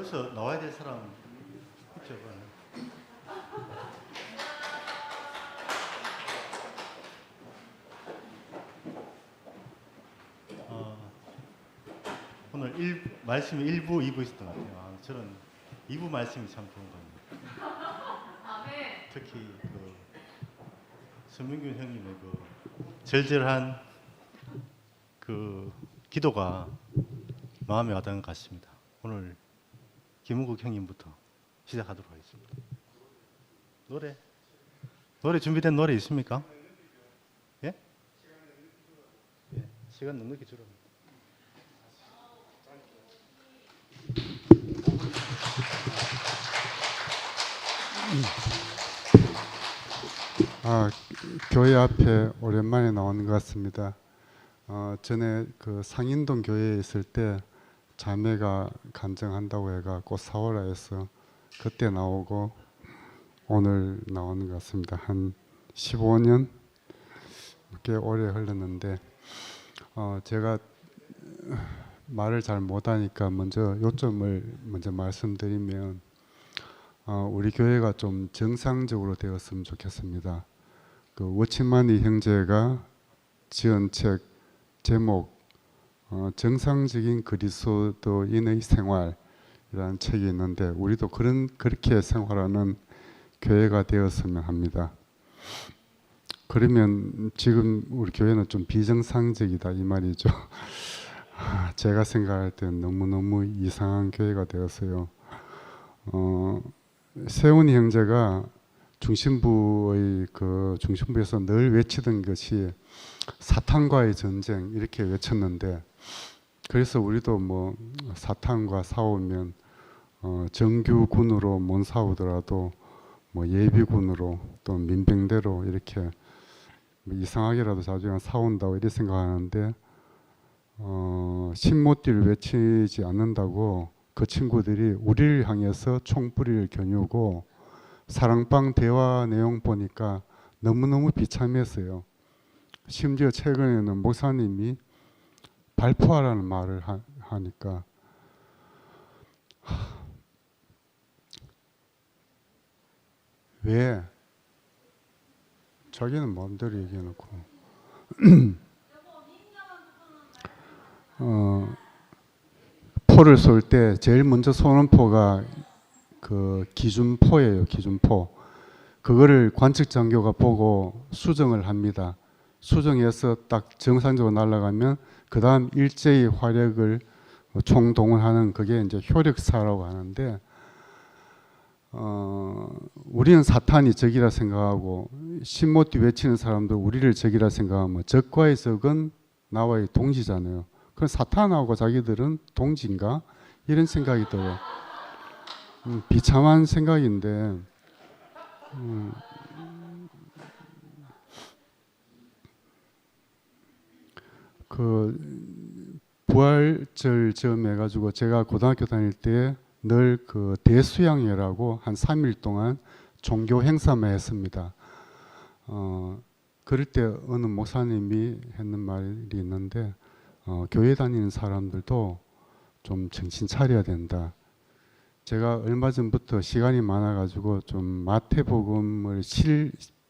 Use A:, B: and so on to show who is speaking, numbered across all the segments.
A: 여기서 나와야 될 사람 있죠? 오늘 말씀이 1부, 2부 있었던 것 같아요. 저는 2부 말씀이 참 좋은 겁니다. 특히 그 서민균 형님의 그 절절한 그 기도가 마음에 와닿는 것 같습니다. 오늘 김은국 형님부터 시작하도록 하겠습니다. 노래 준비된 노래 있습니까? 예? 예, 시간 넉넉히 주라.
B: 교회 앞에 오랜만에 나오는 것 같습니다. 전에 그 상인동 교회에 있을 때 자매가 간증한다고 해갖고 사오라 해서 그때 나오고 오늘 나오는 것 같습니다. 한 15년 꽤 오래 흘렀는데 제가 말을 잘 못하니까 먼저 요점을 먼저 말씀드리면 우리 교회가 좀 정상적으로 되었으면 좋겠습니다. 그 워치마니 형제가 지은 책 제목 정상적인 그리스도인의 생활이라는 책이 있는데 우리도 그렇게 생활하는 교회가 되었으면 합니다. 그러면 지금 우리 교회는 좀 비정상적이다 이 말이죠. 제가 생각할 때는 너무너무 이상한 교회가 되었어요. 세훈이 형제가 중심부에서 늘 외치던 것이 사탄과의 전쟁 이렇게 외쳤는데, 그래서 우리도 뭐 사탄과 싸우면 정규군으로 못 싸우더라도 뭐 예비군으로 또 민병대로 이렇게 이상하게라도 자주 싸운다고 이렇게 생각하는데 신모띠를 외치지 않는다고 그 친구들이 우리를 향해서 총뿌리를 겨누고 사랑방 대화 내용 보니까 너무너무 비참했어요. 심지어 최근에는 목사님이 발포하라는 말을 하니까 왜? 자기는 마음대로 얘기해놓고 포를 쏠 때 제일 먼저 쏘는 포가 그 기준포예요. 기준포. 그거를 관측장교가 보고 수정을 합니다. 수정해서 딱 정상적으로 날아가면 그 다음 일제히 화력을 총동원하는 그게 이제 효력사라고 하는데 우리는 사탄이 적이라 생각하고 신모띠 외치는 사람도 우리를 적이라 생각하면 적과의 적은 나와의 동지잖아요. 그럼 사탄하고 자기들은 동지인가? 이런 생각이 들어요. 비참한 생각인데 그 부활절 점 해가지고 제가 고등학교 다닐 때 늘 그 대수양회라고 한 3일 동안 종교 행사만 했습니다. 그럴 때 어느 목사님이 했는 말이 있는데 교회 다니는 사람들도 좀 정신 차려야 된다. 제가 얼마 전부터 시간이 많아가지고 좀 마태복음을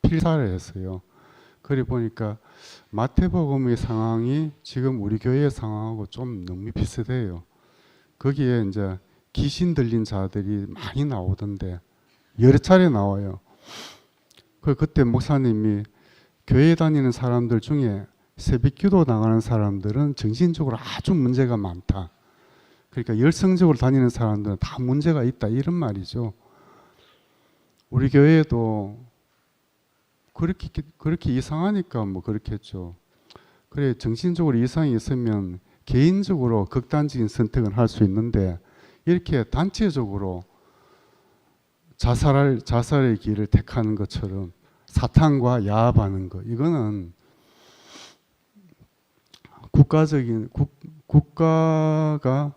B: 필사를 했어요. 그래 보니까 마태복음의 상황이 지금 우리 교회의 상황하고 좀 너무 비슷해요. 거기에 이제 귀신 들린 자들이 많이 나오던데 여러 차례 나와요. 그때 목사님이 교회 다니는 사람들 중에 새벽기도 나가는 사람들은 정신적으로 아주 문제가 많다. 그러니까 열성적으로 다니는 사람들은 다 문제가 있다 이런 말이죠. 우리 교회도 그렇게 이상하니까 뭐 그렇겠죠. 그래 정신적으로 이상이 있으면 개인적으로 극단적인 선택을 할 수 있는데 이렇게 단체적으로 자살의 길을 택하는 것처럼 사탄과 야합하는 것, 이거는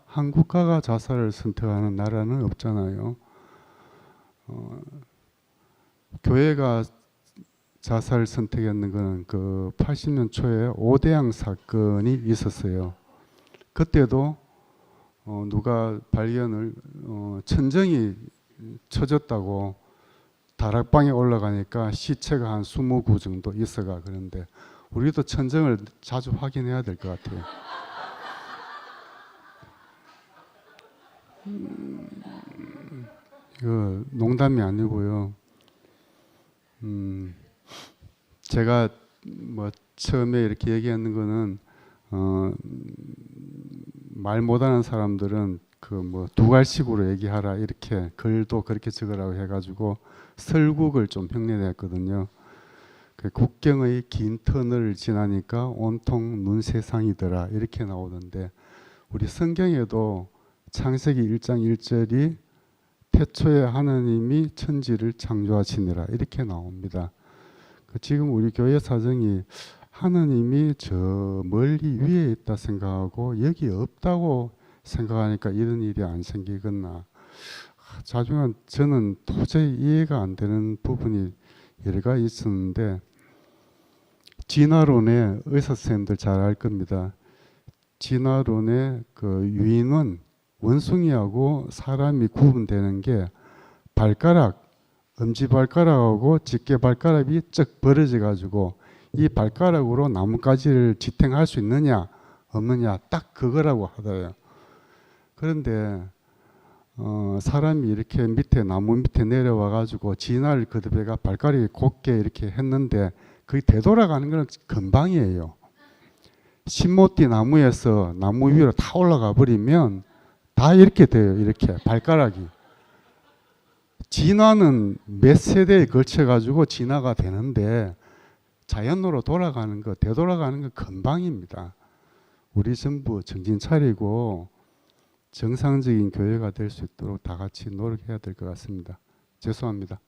B: 한 국가가 자살을 선택하는 나라는 없잖아요. 교회가 자살을 선택했는 것은 그 80년 초에 오대양 사건이 있었어요. 그때도 누가 발견을 천정이 쳐졌다고 다락방에 올라가니까 시체가 한 20구 정도 있어가 그런데 우리도 천정을 자주 확인해야 될 것 같아요. 이거 농담이 아니고요. 제가 뭐 처음에 이렇게 얘기하는 거는 말 못하는 사람들은 그 뭐 두갈식으로 얘기하라 이렇게 글도 그렇게 적으라고 해가지고 설국을 좀 흉내냈거든요. 그 국경의 긴 터널을 지나니까 온통 눈 세상이더라 이렇게 나오던데 우리 성경에도 창세기 1장 1절이 태초에 하나님이 천지를 창조하시니라 이렇게 나옵니다. 지금 우리 교회 사정이 하나님이 저 멀리 위에 있다 생각하고 여기 없다고 생각하니까 이런 일이 안 생기겠나. 자중한 저는 도저히 이해가 안 되는 부분이 여러 가지 있었는데 진화론의 의사 선생님들 잘 알 겁니다. 진화론의 그 유인은 원숭이하고 사람이 구분되는 게 발가락, 엄지발가락하고 집게발가락이 쩍 벌어져 가지고 이 발가락으로 나뭇가지를 지탱할 수 있느냐 없느냐 딱 그거라고 하더래요. 그런데 사람이 이렇게 밑에 나무 밑에 내려와 가지고 진화를 거듭해가 발가락이 곧게 이렇게 했는데 그게 되돌아가는 건 금방이에요. 신모띠 나무에서 나무 위로 다 올라가 버리면 다 이렇게 돼요. 이렇게 발가락이. 진화는 몇 세대에 걸쳐 가지고 진화가 되는데 자연으로 돌아가는 거, 되돌아가는 건 금방입니다. 우리 전부 정신 차리고 정상적인 교회가 될 수 있도록 다 같이 노력해야 될 것 같습니다. 죄송합니다.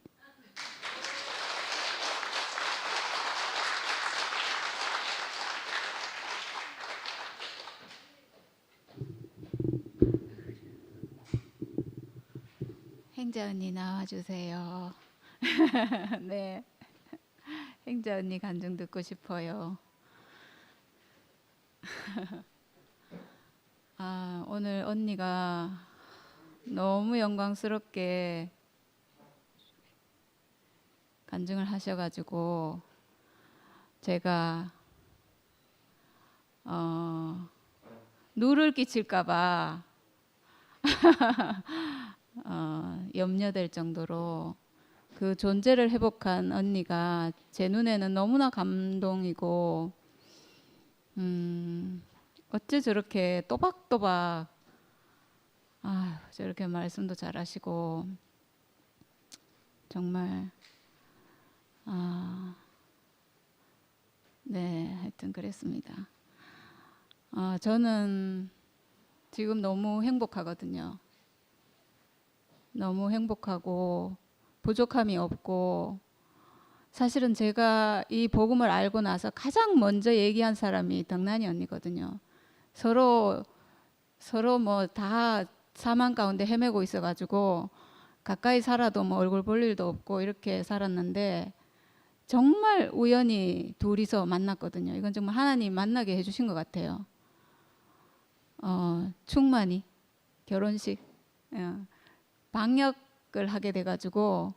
C: 행자 언니 나와주세요. 네, 행자 언니 간증 듣고 싶어요. 오늘 언니가 너무 영광스럽게 간증을 하셔가지고 제가 누를 끼칠까봐 염려될 정도로 그 존재를 회복한 언니가 제 눈에는 너무나 감동이고 어째 저렇게 또박또박 저렇게 말씀도 잘하시고 정말 네, 하여튼 그랬습니다. 저는 지금 너무 행복하거든요. 너무 행복하고 부족함이 없고 사실은 제가 이 복음을 알고 나서 가장 먼저 얘기한 사람이 덕난이 언니거든요. 서로 뭐 다 사망 가운데 헤매고 있어가지고 가까이 살아도 뭐 얼굴 볼 일도 없고 이렇게 살았는데 정말 우연히 둘이서 만났거든요. 이건 정말 하나님 만나게 해주신 것 같아요. 충만히 결혼식 방역을 하게 돼가지고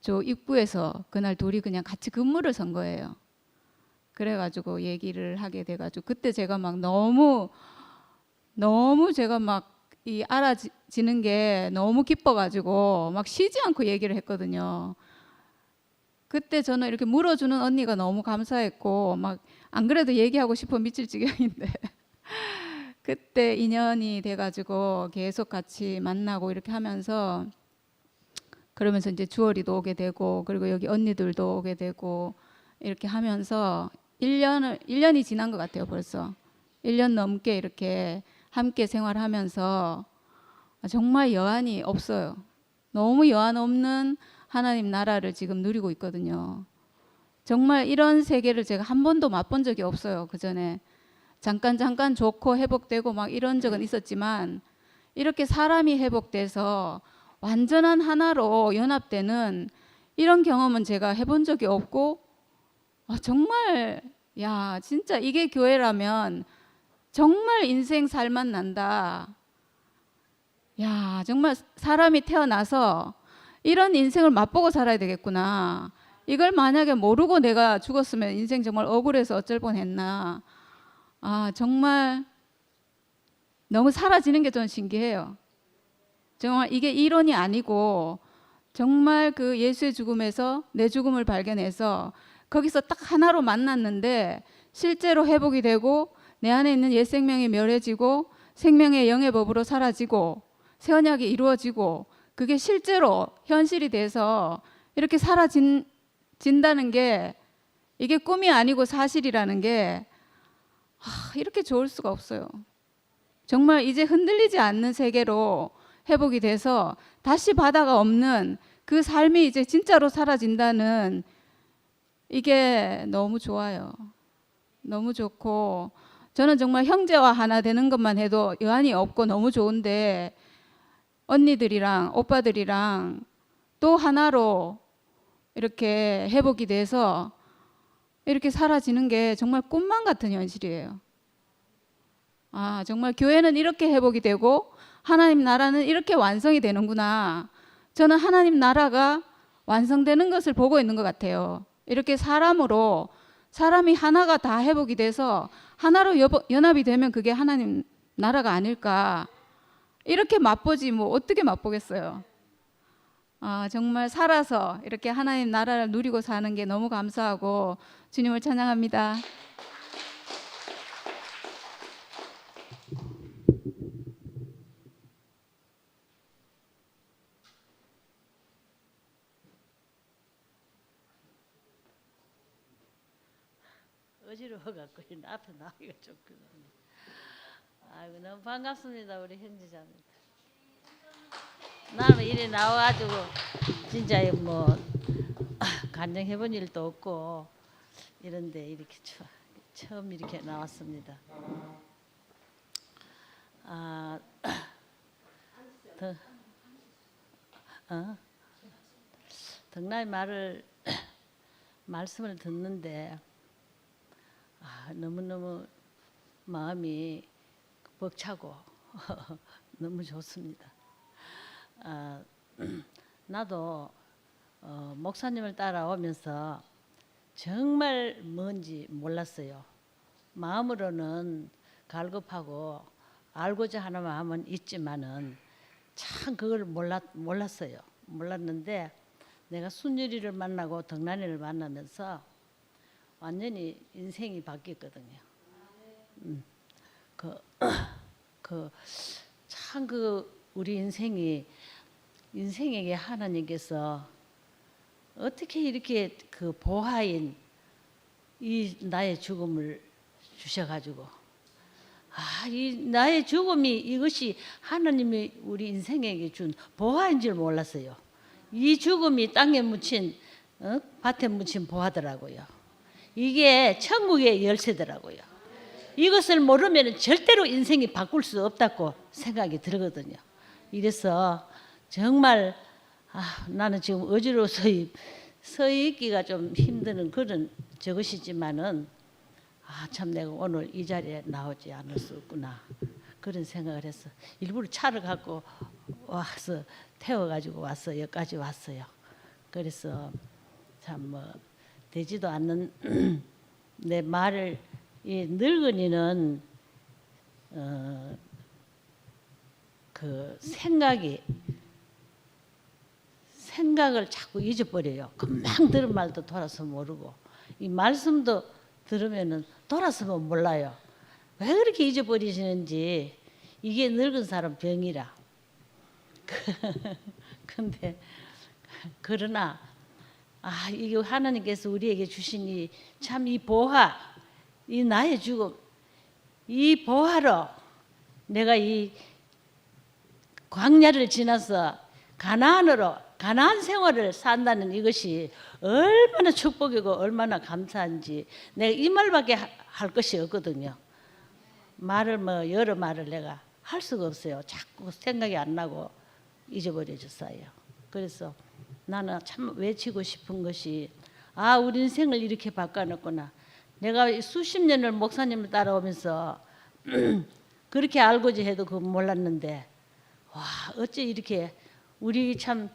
C: 저 입구에서 그날 둘이 그냥 같이 근무를 선 거예요. 그래가지고 얘기를 하게 돼가지고 그때 제가 막 너무 제가 막 이 알아지는 게 너무 기뻐가지고 막 쉬지 않고 얘기를 했거든요. 그때 저는 이렇게 물어주는 언니가 너무 감사했고 막 안 그래도 얘기하고 싶어 미칠 지경인데 그때 인연이 돼가지고 계속 같이 만나고 이렇게 하면서 그러면서 이제 주월이도 오게 되고 그리고 여기 언니들도 오게 되고 이렇게 하면서 1년이 지난 것 같아요. 벌써 1년 넘게 이렇게 함께 생활하면서 정말 여한이 없어요. 너무 여한 없는 하나님 나라를 지금 누리고 있거든요. 정말 이런 세계를 제가 한 번도 맛본 적이 없어요. 그 전에 잠깐 좋고 회복되고 막 이런 적은 있었지만 이렇게 사람이 회복돼서 완전한 하나로 연합되는 이런 경험은 제가 해본 적이 없고 정말 진짜 이게 교회라면 정말 인생 살맛 난다. 야, 정말 사람이 태어나서 이런 인생을 맛보고 살아야 되겠구나. 이걸 만약에 모르고 내가 죽었으면 인생 정말 억울해서 어쩔 뻔했나. 아, 정말 너무 사라지는 게 전 신기해요. 정말 이게 이론이 아니고 정말 그 예수의 죽음에서 내 죽음을 발견해서 거기서 딱 하나로 만났는데 실제로 회복이 되고 내 안에 있는 옛 생명이 멸해지고 생명의 영의 법으로 사라지고 새 언약이 이루어지고 그게 실제로 현실이 돼서 이렇게 사라진다는 게 이게 꿈이 아니고 사실이라는 게 이렇게 좋을 수가 없어요. 정말 이제 흔들리지 않는 세계로 회복이 돼서 다시 바다가 없는 그 삶이 이제 진짜로 사라진다는 이게 너무 좋아요. 너무 좋고 저는 정말 형제와 하나 되는 것만 해도 여한이 없고 너무 좋은데 언니들이랑 오빠들이랑 또 하나로 이렇게 회복이 돼서 이렇게 사라지는 게 정말 꿈만 같은 현실이에요. 아, 정말 교회는 이렇게 회복이 되고 하나님 나라는 이렇게 완성이 되는구나. 저는 하나님 나라가 완성되는 것을 보고 있는 것 같아요. 이렇게 사람으로 사람이 하나가 다 회복이 돼서 하나로 연합이 되면 그게 하나님 나라가 아닐까. 이렇게 맛보지 뭐 어떻게 맛보겠어요. 아, 정말 살아서 이렇게 하나님 나라를 누리고 사는 게 너무 감사하고 주님을 찬양합니다.
D: 어지러워갖고 앞에 나가기가 좋거든요. 아이고 너무 반갑습니다 우리 현지자님. 나는 이래 나와가지고 진짜 뭐 간증해본 일도 없고 이런데 이렇게 처음 이렇게 나왔습니다. 덕나의 말씀을 듣는데 너무너무 마음이 벅차고 너무 좋습니다. 나도 목사님을 따라오면서 정말 뭔지 몰랐어요. 마음으로는 갈급하고 알고자 하는 마음은 있지만은 참 그걸 몰랐어요. 몰랐는데 내가 순율이를 만나고 덕란이를 만나면서 완전히 인생이 바뀌었거든요. 참 우리 인생에게 하나님께서 어떻게 이렇게 그 보화인 이 나의 죽음을 주셔가지고 이 나의 죽음이 이것이 하나님이 우리 인생에게 준 보화인 줄 몰랐어요. 이 죽음이 땅에 묻힌 밭에 묻힌 보화더라고요. 이게 천국의 열쇠더라고요. 이것을 모르면 절대로 인생이 바꿀 수 없다고 생각이 들거든요. 이래서 정말 나는 지금 어지러워서 서 있기가 좀 힘드는 그런 저것이지만은 참 내가 오늘 이 자리에 나오지 않을 수 없구나 그런 생각을 했어. 일부러 차를 갖고 와서 태워가지고 왔어. 여기까지 왔어요. 그래서 참 뭐 되지도 않는 내 말을 이 늙은이는 그 생각을 자꾸 잊어버려요. 금방 들은 말도 돌아서 모르고 이 말씀도 들으면은 돌아서면 몰라요. 왜 그렇게 잊어버리시는지 이게 늙은 사람 병이라. 근데 그러나 이게 하나님께서 우리에게 주신 참 이 보화, 이 나의 죽음, 이 보화로 내가 이 광야를 지나서 가나안 생활을 산다는 이것이 얼마나 축복이고 얼마나 감사한지 내가 이 말밖에 할 것이 없거든요. 말을 뭐 여러 말을 내가 할 수가 없어요. 자꾸 생각이 안 나고 잊어버려졌어요. 그래서 나는 참 외치고 싶은 것이 우리 인생을 이렇게 바꿔놨구나. 내가 수십 년을 목사님을 따라오면서 그렇게 알고자 해도 그거 몰랐는데 와 어째 이렇게 우리 참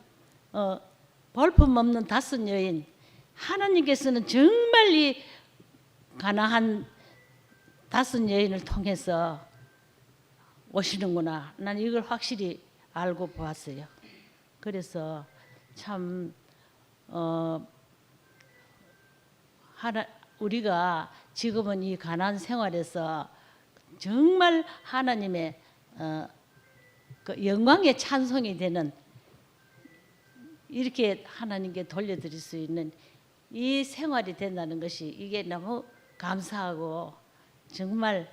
D: 볼품 없는 다섯 여인 하나님께서는 정말 이 가나한 다섯 여인을 통해서 오시는구나. 난 이걸 확실히 알고 보았어요. 그래서 참 우리가 지금은 이 가나안 생활에서 정말 하나님의 그 영광의 찬송이 되는 이렇게 하나님께 돌려드릴 수 있는 이 생활이 된다는 것이 이게 너무 감사하고 정말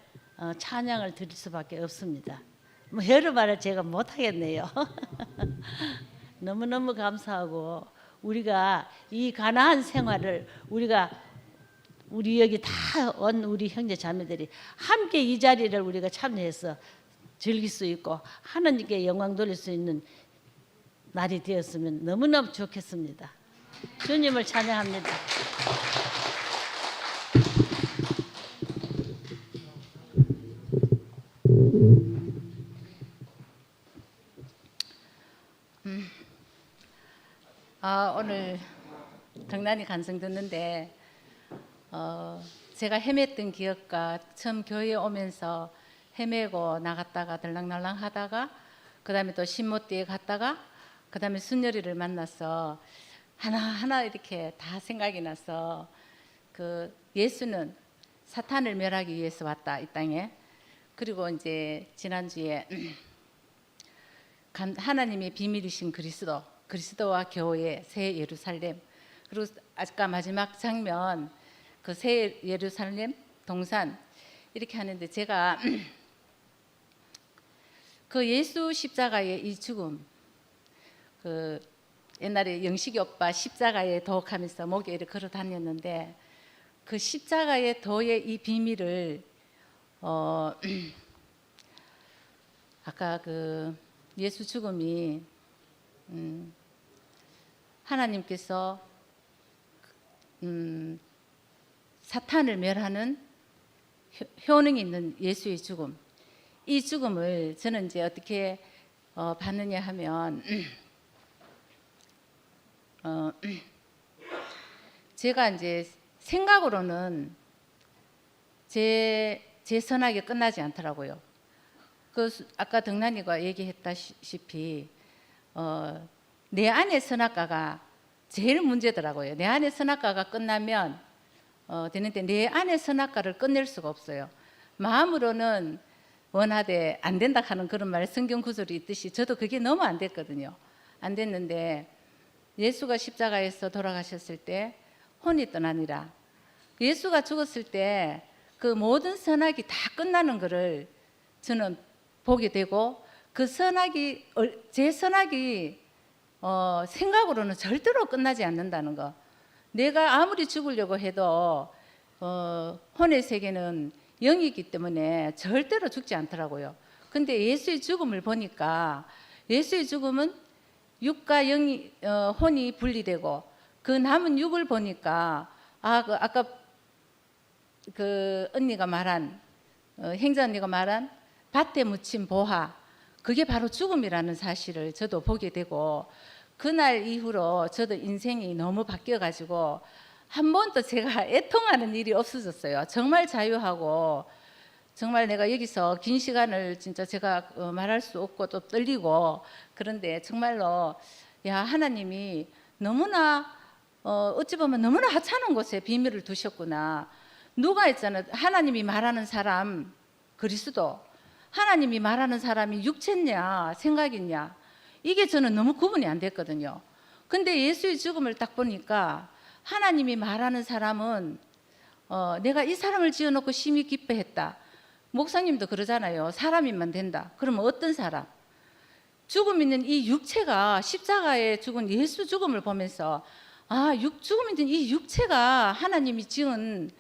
D: 찬양을 드릴 수밖에 없습니다. 뭐 여러 말을 제가 못하겠네요. 너무너무 감사하고 우리가 이 가나안 생활을 우리 여기 다 온 우리 형제 자매들이 함께 이 자리를 우리가 참여해서 즐길 수 있고 하나님께 영광 돌릴 수 있는 날이 되었으면 너무너무 좋겠습니다. 주님을 찬양합니다. 오늘 등란이 간증 듣는데 제가 헤맸던 기억과 처음 교회에 오면서 헤매고 나갔다가 들락날락 하다가 그 다음에 또 신모띠에 갔다가 그 다음에 순열이를 만나서 하나하나 이렇게 다 생각이 나서 그 예수는 사탄을 멸하기 위해서 왔다 이 땅에. 그리고 이제 지난주에 하나님의 비밀이신 그리스도와 교회 새 예루살렘, 그리고 아까 마지막 장면 그 새 예루살렘 동산 이렇게 하는데 제가 그 예수 십자가의 이 죽음, 그 옛날에 영식이 오빠 십자가에 도옥하면서 목에 이렇게 걸어 다녔는데 그 십자가의 도의 이 비밀을 아까 그 예수 죽음이 하나님께서 사탄을 멸하는 효능이 있는 예수의 죽음, 이 죽음을 저는 이제 어떻게 봤느냐 하면 제가 이제 생각으로는 제 선악이 끝나지 않더라고요. 그 아까 덕란이가 얘기했다시피 내 안의 선악과가 제일 문제더라고요. 내 안의 선악과가 끝나면 되는데 내 안의 선악과를 끝낼 수가 없어요. 마음으로는 원하되 안 된다 하는 그런 말 성경 구절이 있듯이 저도 그게 너무 안 됐거든요. 안 됐는데 예수가 십자가에서 돌아가셨을 때 혼이 떠나니라. 예수가 죽었을 때 그 모든 선악이 다 끝나는 것을 저는 보게 되고 그 선악이 제 선악이 생각으로는 절대로 끝나지 않는다는 거. 내가 아무리 죽으려고 해도 혼의 세계는 영이기 때문에 절대로 죽지 않더라고요. 근데 예수의 죽음을 보니까 예수의 죽음은 육과 영이 혼이 분리되고 그 남은 육을 보니까 아까 그 언니가 말한 행자 언니가 말한 밭에 묻힌 보화, 그게 바로 죽음이라는 사실을 저도 보게 되고 그날 이후로 저도 인생이 너무 바뀌어가지고 한 번도 제가 애통하는 일이 없어졌어요. 정말 자유하고 정말 내가 여기서 긴 시간을 진짜 제가 말할 수 없고 또 떨리고 그런데 정말로 야 하나님이 너무나 어찌 보면 너무나 하찮은 곳에 비밀을 두셨구나. 누가 있잖아 하나님이 말하는 사람 그리스도, 하나님이 말하는 사람이 육체냐 생각이냐, 이게 저는 너무 구분이 안 됐거든요. 근데 예수의 죽음을 딱 보니까 하나님이 말하는 사람은 내가 이 사람을 지어놓고 심히 기뻐했다. 목사님도 그러잖아요. 사람이면 된다. 그러면 어떤 사람? 죽음 있는 이 육체가 십자가에 죽은 예수 죽음을 보면서 죽음 있는 이 육체가 하나님이 지은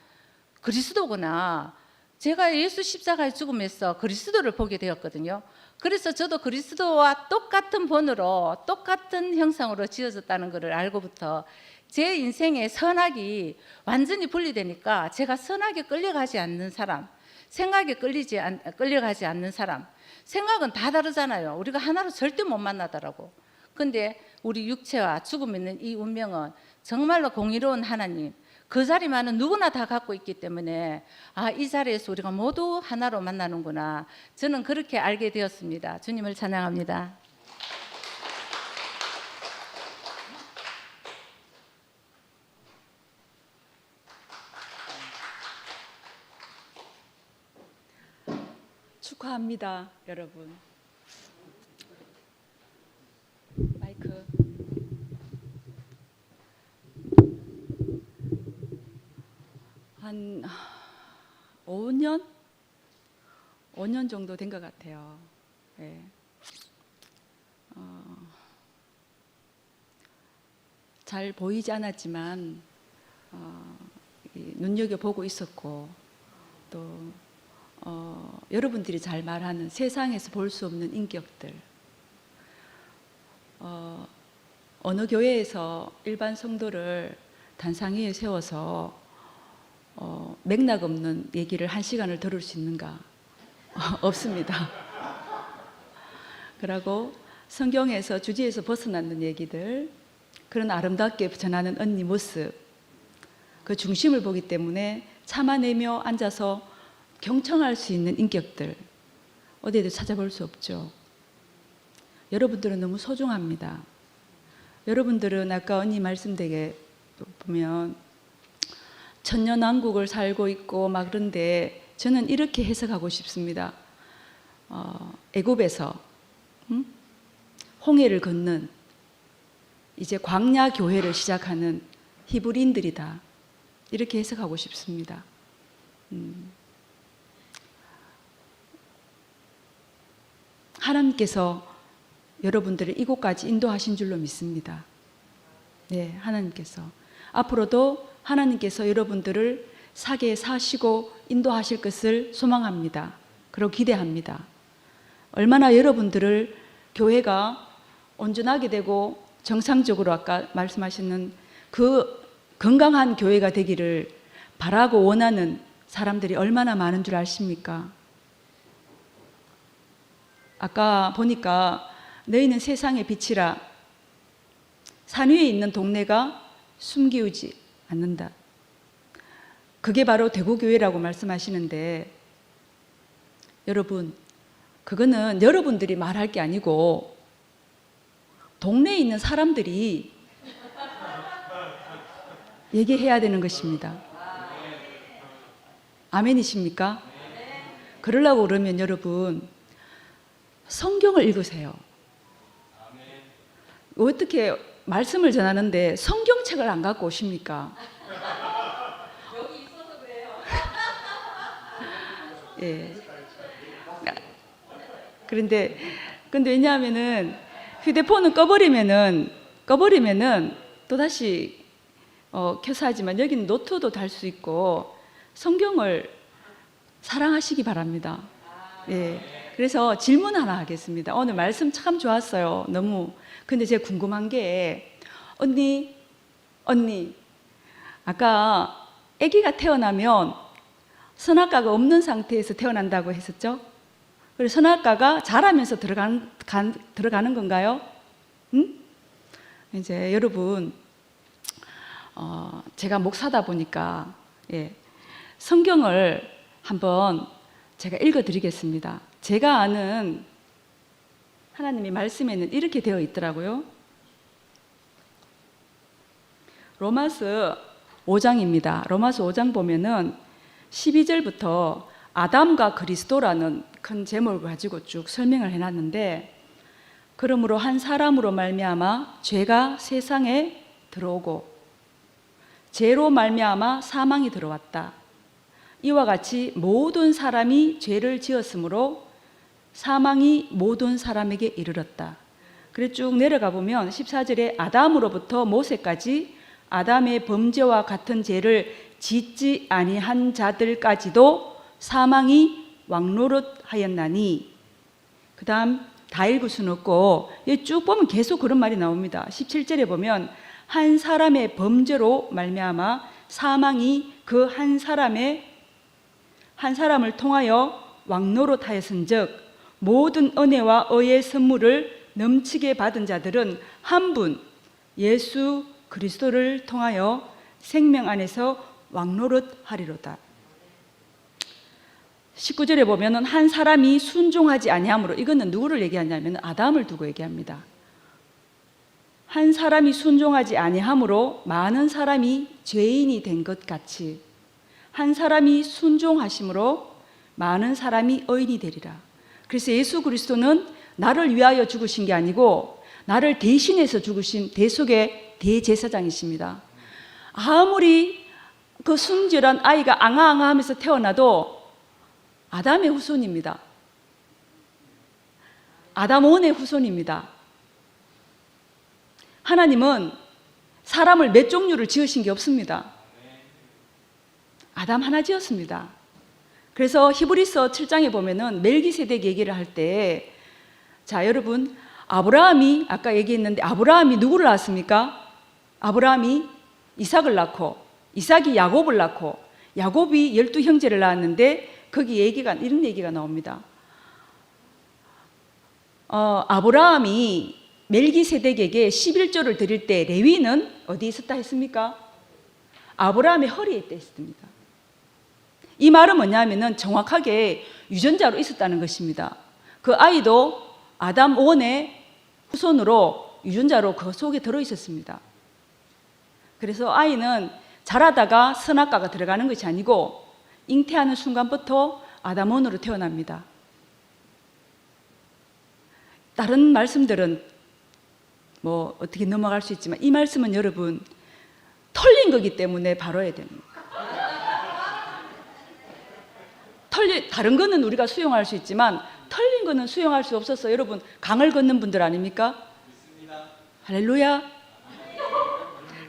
D: 그리스도구나. 제가 예수 십자가에 죽음에서 그리스도를 보게 되었거든요. 그래서 저도 그리스도와 똑같은 본으로 똑같은 형상으로 지어졌다는 것을 알고부터 제 인생의 선악이 완전히 분리되니까 제가 선악에 끌려가지 않는 사람,
E: 생각에 끌려가지 않는 사람. 생각은 다 다르잖아요. 우리가 하나로 절대 못 만나더라고. 근데 우리 육체와 죽음 있는 이 운명은 정말로 공의로운 하나님, 그 자리만은 누구나 다 갖고 있기 때문에 이 자리에서 우리가 모두 하나로 만나는구나. 저는 그렇게 알게 되었습니다. 주님을 찬양합니다.
F: 축하합니다, 여러분. 마이크. 한 5년 정도 된 것 같아요. 네. 잘 보이지 않았지만 눈여겨보고 있었고 또 여러분들이 잘 말하는 세상에서 볼 수 없는 인격들, 어느 교회에서 일반 성도를 단상 위에 세워서 맥락 없는 얘기를 1시간을 들을 수 있는가? 없습니다. 그리고 성경에서 주제에서 벗어나는 얘기들, 그런 아름답게 전하는 언니 모습, 그 중심을 보기 때문에 참아내며 앉아서 경청할 수 있는 인격들, 어디에도 찾아볼 수 없죠. 여러분들은 너무 소중합니다. 여러분들은 아까 언니 말씀되게 보면 천년왕국을 살고 있고 막 그런데 저는 이렇게 해석하고 싶습니다. 애굽에서 홍해를 걷는 이제 광야 교회를 시작하는 히브리인들이다. 이렇게 해석하고 싶습니다. 하나님께서 여러분들을 이곳까지 인도하신 줄로 믿습니다. 네, 하나님께서 앞으로도 하나님께서 여러분들을 사게 사시고 인도하실 것을 소망합니다. 그리고 기대합니다. 얼마나 여러분들을 교회가 온전하게 되고 정상적으로 아까 말씀하시는 그 건강한 교회가 되기를 바라고 원하는 사람들이 얼마나 많은 줄 아십니까? 아까 보니까 너희는 세상의 빛이라, 산 위에 있는 동네가 숨기우지 않는다. 그게 바로 대구교회라고 말씀하시는데, 여러분, 그거는 여러분들이 말할 게 아니고 동네에 있는 사람들이 얘기해야 되는 것입니다. 아멘이십니까? 그러려고 그러면 여러분 성경을 읽으세요. 어떻게 말씀을 전하는데 성경책을 안 갖고 오십니까? 여기 있어서 그래요. 예. 근데 왜냐하면은 휴대폰은 꺼버리면은 또 다시 켜서 하지만 여기는 노트도 달 수 있고 성경을 사랑하시기 바랍니다. 예. 그래서 질문 하나 하겠습니다. 오늘 말씀 참 좋았어요. 너무. 근데 제가 궁금한 게, 언니, 아까 아기가 태어나면 선악과가 없는 상태에서 태어난다고 했었죠? 그리고 선악과가 자라면서 들어가는 건가요? 응? 이제 여러분, 제가 목사다 보니까, 예, 성경을 한번 제가 읽어드리겠습니다. 제가 아는 하나님의 말씀에는 이렇게 되어 있더라고요. 로마서 5장입니다. 로마서 5장 보면은 12절부터 아담과 그리스도라는 큰 제목을 가지고 쭉 설명을 해놨는데, 그러므로 한 사람으로 말미암아 죄가 세상에 들어오고 죄로 말미암아 사망이 들어왔다. 이와 같이 모든 사람이 죄를 지었으므로 사망이 모든 사람에게 이르렀다. 그래 쭉 내려가 보면 14절에 아담으로부터 모세까지 아담의 범죄와 같은 죄를 짓지 아니한 자들까지도 사망이 왕노릇하였나니, 그 다음 다 읽을 수는 없고 쭉 보면 계속 그런 말이 나옵니다. 17절에 보면 한 사람의 범죄로 말미암아 사망이 그 한 사람의 한 사람을 통하여 왕노릇하였은즉 모든 은혜와 의의 선물을 넘치게 받은 자들은 한 분 예수 그리스도를 통하여 생명 안에서 왕노릇하리로다. 19절에 보면은 한 사람이 순종하지 아니함으로, 이거는 누구를 얘기하냐면 아담을 두고 얘기합니다. 한 사람이 순종하지 아니함으로 많은 사람이 죄인이 된 것 같이 한 사람이 순종하심으로 많은 사람이 의인이 되리라. 그래서 예수 그리스도는 나를 위하여 죽으신 게 아니고 나를 대신해서 죽으신 대속의 대제사장이십니다. 아무리 그 순결한 아이가 앙아앙아 하면서 태어나도 아담의 후손입니다. 아담 원의 후손입니다. 하나님은 사람을 몇 종류를 지으신 게 없습니다. 아담 하나 지었습니다. 그래서 히브리서 7장에 보면은 멜기세덱 얘기를 할 때, 자 여러분, 아브라함이 아까 얘기했는데 아브라함이 누구를 낳았습니까? 아브라함이 이삭을 낳고 이삭이 야곱을 낳고 야곱이 12형제를 낳았는데 거기 이런 얘기가 나옵니다. 아브라함이 멜기세덱에게 11조를 드릴 때 레위는 어디에 있었다 했습니까? 아브라함의 허리에 있습니다. 이 말은 뭐냐면은 정확하게 유전자로 있었다는 것입니다. 그 아이도 아담 원의 후손으로 유전자로 그 속에 들어 있었습니다. 그래서 아이는 자라다가 선악과가 들어가는 것이 아니고 잉태하는 순간부터 아담 원으로 태어납니다. 다른 말씀들은 뭐 어떻게 넘어갈 수 있지만 이 말씀은 여러분 털린 거기 때문에 바로야 됩니다. 다른 거는 우리가 수용할 수 있지만 털린 거는 수용할 수 없어서 여러분 강을 걷는 분들 아닙니까? 믿습니다. 할렐루야.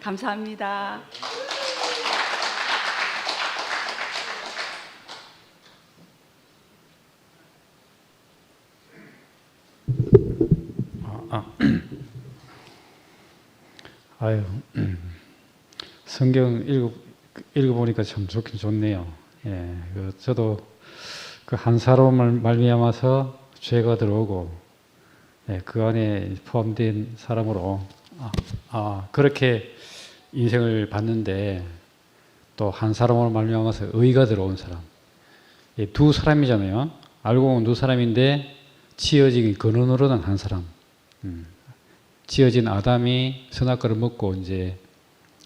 F: 감사합니다.
G: 아유, 성경 읽어보니까 참 좋긴 좋네요. 예, 저도 그 한 사람을 말미암아서 죄가 들어오고, 예, 그 안에 포함된 사람으로 그렇게 인생을 봤는데 또 한 사람으로 말미암아서 의가 들어온 사람, 예, 두 사람이잖아요. 알고 보면 두 사람인데 지어진 근원으로는 한 사람. 지어진 아담이 선악과를 먹고 이제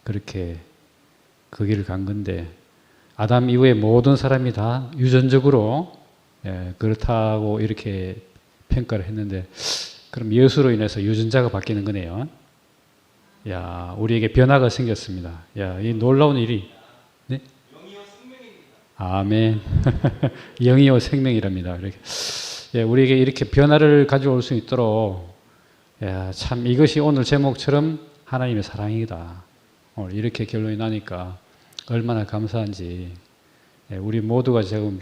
G: 그렇게 그 길을 간 건데 아담 이후에 모든 사람이 다 유전적으로 그렇다고 이렇게 평가를 했는데 그럼 예수로 인해서 유전자가 바뀌는 거네요. 야, 우리에게 변화가 생겼습니다. 야, 이 놀라운 일이. 네? 영이요 생명입니다. 아멘. 영이요 생명이랍니다. 이렇게. 예, 우리에게 이렇게 변화를 가져올 수 있도록 야, 참 이것이 오늘 제목처럼 하나님의 사랑이다. 오늘 이렇게 결론이 나니까 얼마나 감사한지. 예, 우리 모두가 지금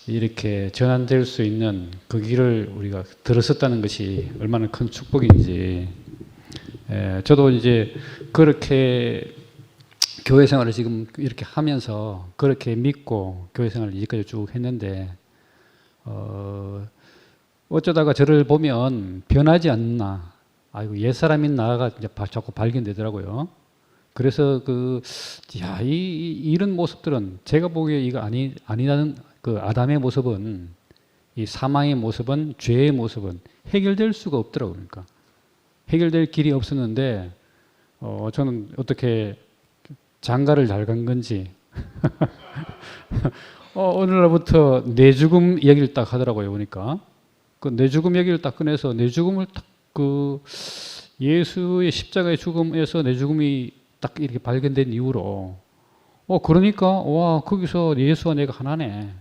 G: 이렇게 전환될 수 있는 그 길을 우리가 들었었다는 것이 얼마나 큰 축복인지. 예, 저도 이제 그렇게 교회 생활을 지금 이렇게 하면서 그렇게 믿고 교회 생활을 이제까지 쭉 했는데 어쩌다가 저를 보면 변하지 않나, 아이고 옛사람인 나가 이제 자꾸 발견되더라고요. 그래서 이런 모습들은 제가 보기에 이거 아니라는 그 아담의 모습은, 이 사망의 모습은, 죄의 모습은 해결될 수가 없더라고요. 그러니까 해결될 길이 없었는데 저는 어떻게 장가를 잘 간 건지 오늘날부터 내 죽음 얘기를 딱 하더라고요. 보니까 그 내 죽음 얘기를 딱 꺼내서 내 죽음을 딱 그 예수의 십자가의 죽음에서 내 죽음이 딱 이렇게 발견된 이후로 그러니까 와, 거기서 예수와 내가 하나네.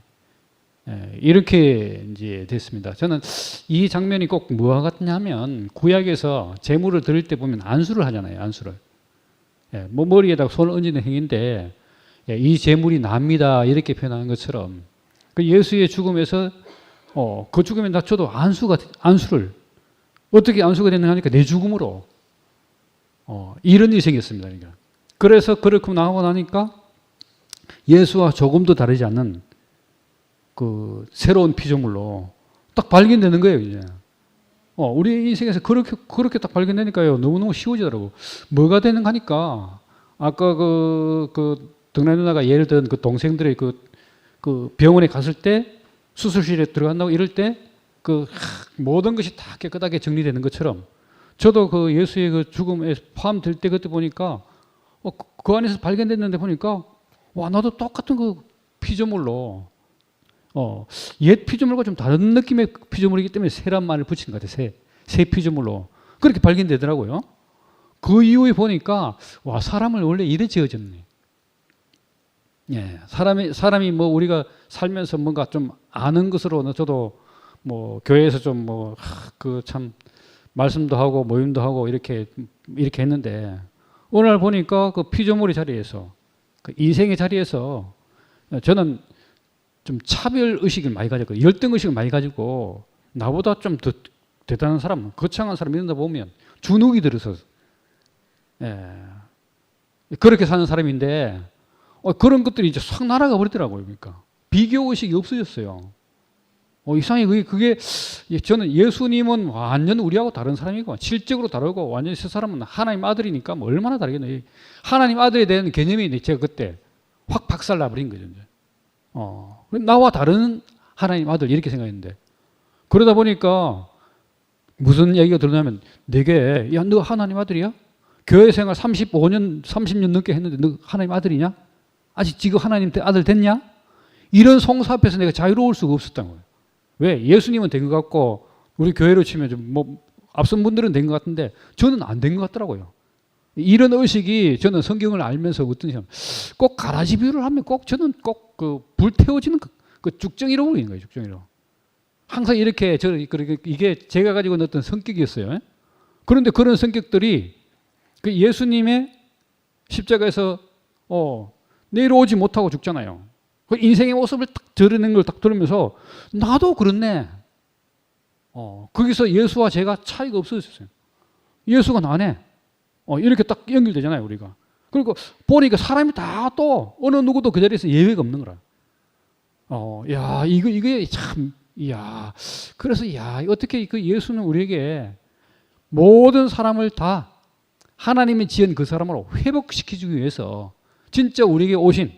G: 예, 이렇게 이제 됐습니다. 저는 이 장면이 꼭 뭐와 같냐면 구약에서 제물을 드릴 때 보면 안수를 하잖아요. 안수를. 예, 뭐 머리에다가 손을 얹는 행위인데 이 제물이 납니다. 이렇게 표현하는 것처럼 그 예수의 죽음에서 그 죽음에 저도 안수를 어떻게 안수가 됐느냐 하니까 내 죽음으로 이런 일이 생겼습니다. 그러니까. 그래서 그렇게 나오고 나니까 예수와 조금도 다르지 않는 그 새로운 피조물로 딱 발견되는 거예요, 이제. 우리 인생에서 그렇게 딱 발견되니까요. 너무너무 쉬워지더라고. 뭐가 되는가 하니까, 아까 그 등란 누나가 예를 든 그 동생들의 그 병원에 갔을 때 수술실에 들어간다고 이럴 때 모든 것이 다 깨끗하게 정리되는 것처럼 저도 그 예수의 그 죽음에 포함될 때 그때 보니까 그 안에서 발견됐는데 보니까 와, 나도 똑같은 그 피조물로 옛 피조물과 좀 다른 느낌의 피조물이기 때문에 새란 말을 붙이는 것 같아요. 새 피조물로. 그렇게 발견되더라고요. 그 이후에 보니까 와, 사람을 원래 이래 지어졌네. 예, 사람이 뭐 우리가 살면서 뭔가 좀 아는 것으로는 저도 뭐 교회에서 좀 뭐 그 참 말씀도 하고 모임도 하고 이렇게 했는데 어느 날 보니까 그 피조물의 자리에서 그 인생의 자리에서 저는 좀 차별 의식을 많이 가졌고 열등 의식을 많이 가지고 나보다 좀 더 대단한 사람, 거창한 사람 이런다 보면 주눅이 들어서 그렇게 사는 사람인데 그런 것들이 이제 싹 날아가 버리더라고요. 그러니까 비교 의식이 없어졌어요. 이상하게 그게 저는 예수님은 완전 우리하고 다른 사람이고 실적으로 다르고 완전히 저 사람은 하나님 아들이니까 뭐 얼마나 다르겠노. 하나님 아들에 대한 개념이 제가 그때 확 박살 나버린 거죠. 이제. 나와 다른 하나님 아들 이렇게 생각했는데 그러다 보니까 무슨 얘기가 들어냐면 내게 야, 너 하나님 아들이야? 교회 생활 35년, 30년 넘게 했는데 너 하나님 아들이냐? 아직 지금 하나님 아들 됐냐? 이런 송사 앞에서 내가 자유로울 수가 없었던 거예요. 왜? 예수님은 된 것 같고 우리 교회로 치면 좀 뭐 앞선 분들은 된 것 같은데 저는 안 된 것 같더라고요. 이런 의식이 저는 성경을 알면서 어떤 사람 꼭 가라지 비유를 하면 꼭 저는 꼭 그 불태워지는 그 죽정이로 보이는 거예요. 죽정이로. 항상 이렇게 이게 제가 가지고 있는 어떤 성격이었어요. 그런데 그런 성격들이 그 예수님의 십자가에서 내려오지 못하고 죽잖아요. 그 인생의 모습을 딱 드러낸 걸 딱 들으면서 나도 그렇네. 거기서 예수와 제가 차이가 없어졌어요. 예수가 나네. 이렇게 딱 연결되잖아요, 우리가. 그리고 보니까 사람이 다 또 어느 누구도 그 자리에서 예외가 없는 거라. 야, 이게 참, 야, 그래서 야, 어떻게 그 예수는 우리에게 모든 사람을 다 하나님이 지은 그 사람으로 회복시키기 위해서 진짜 우리에게 오신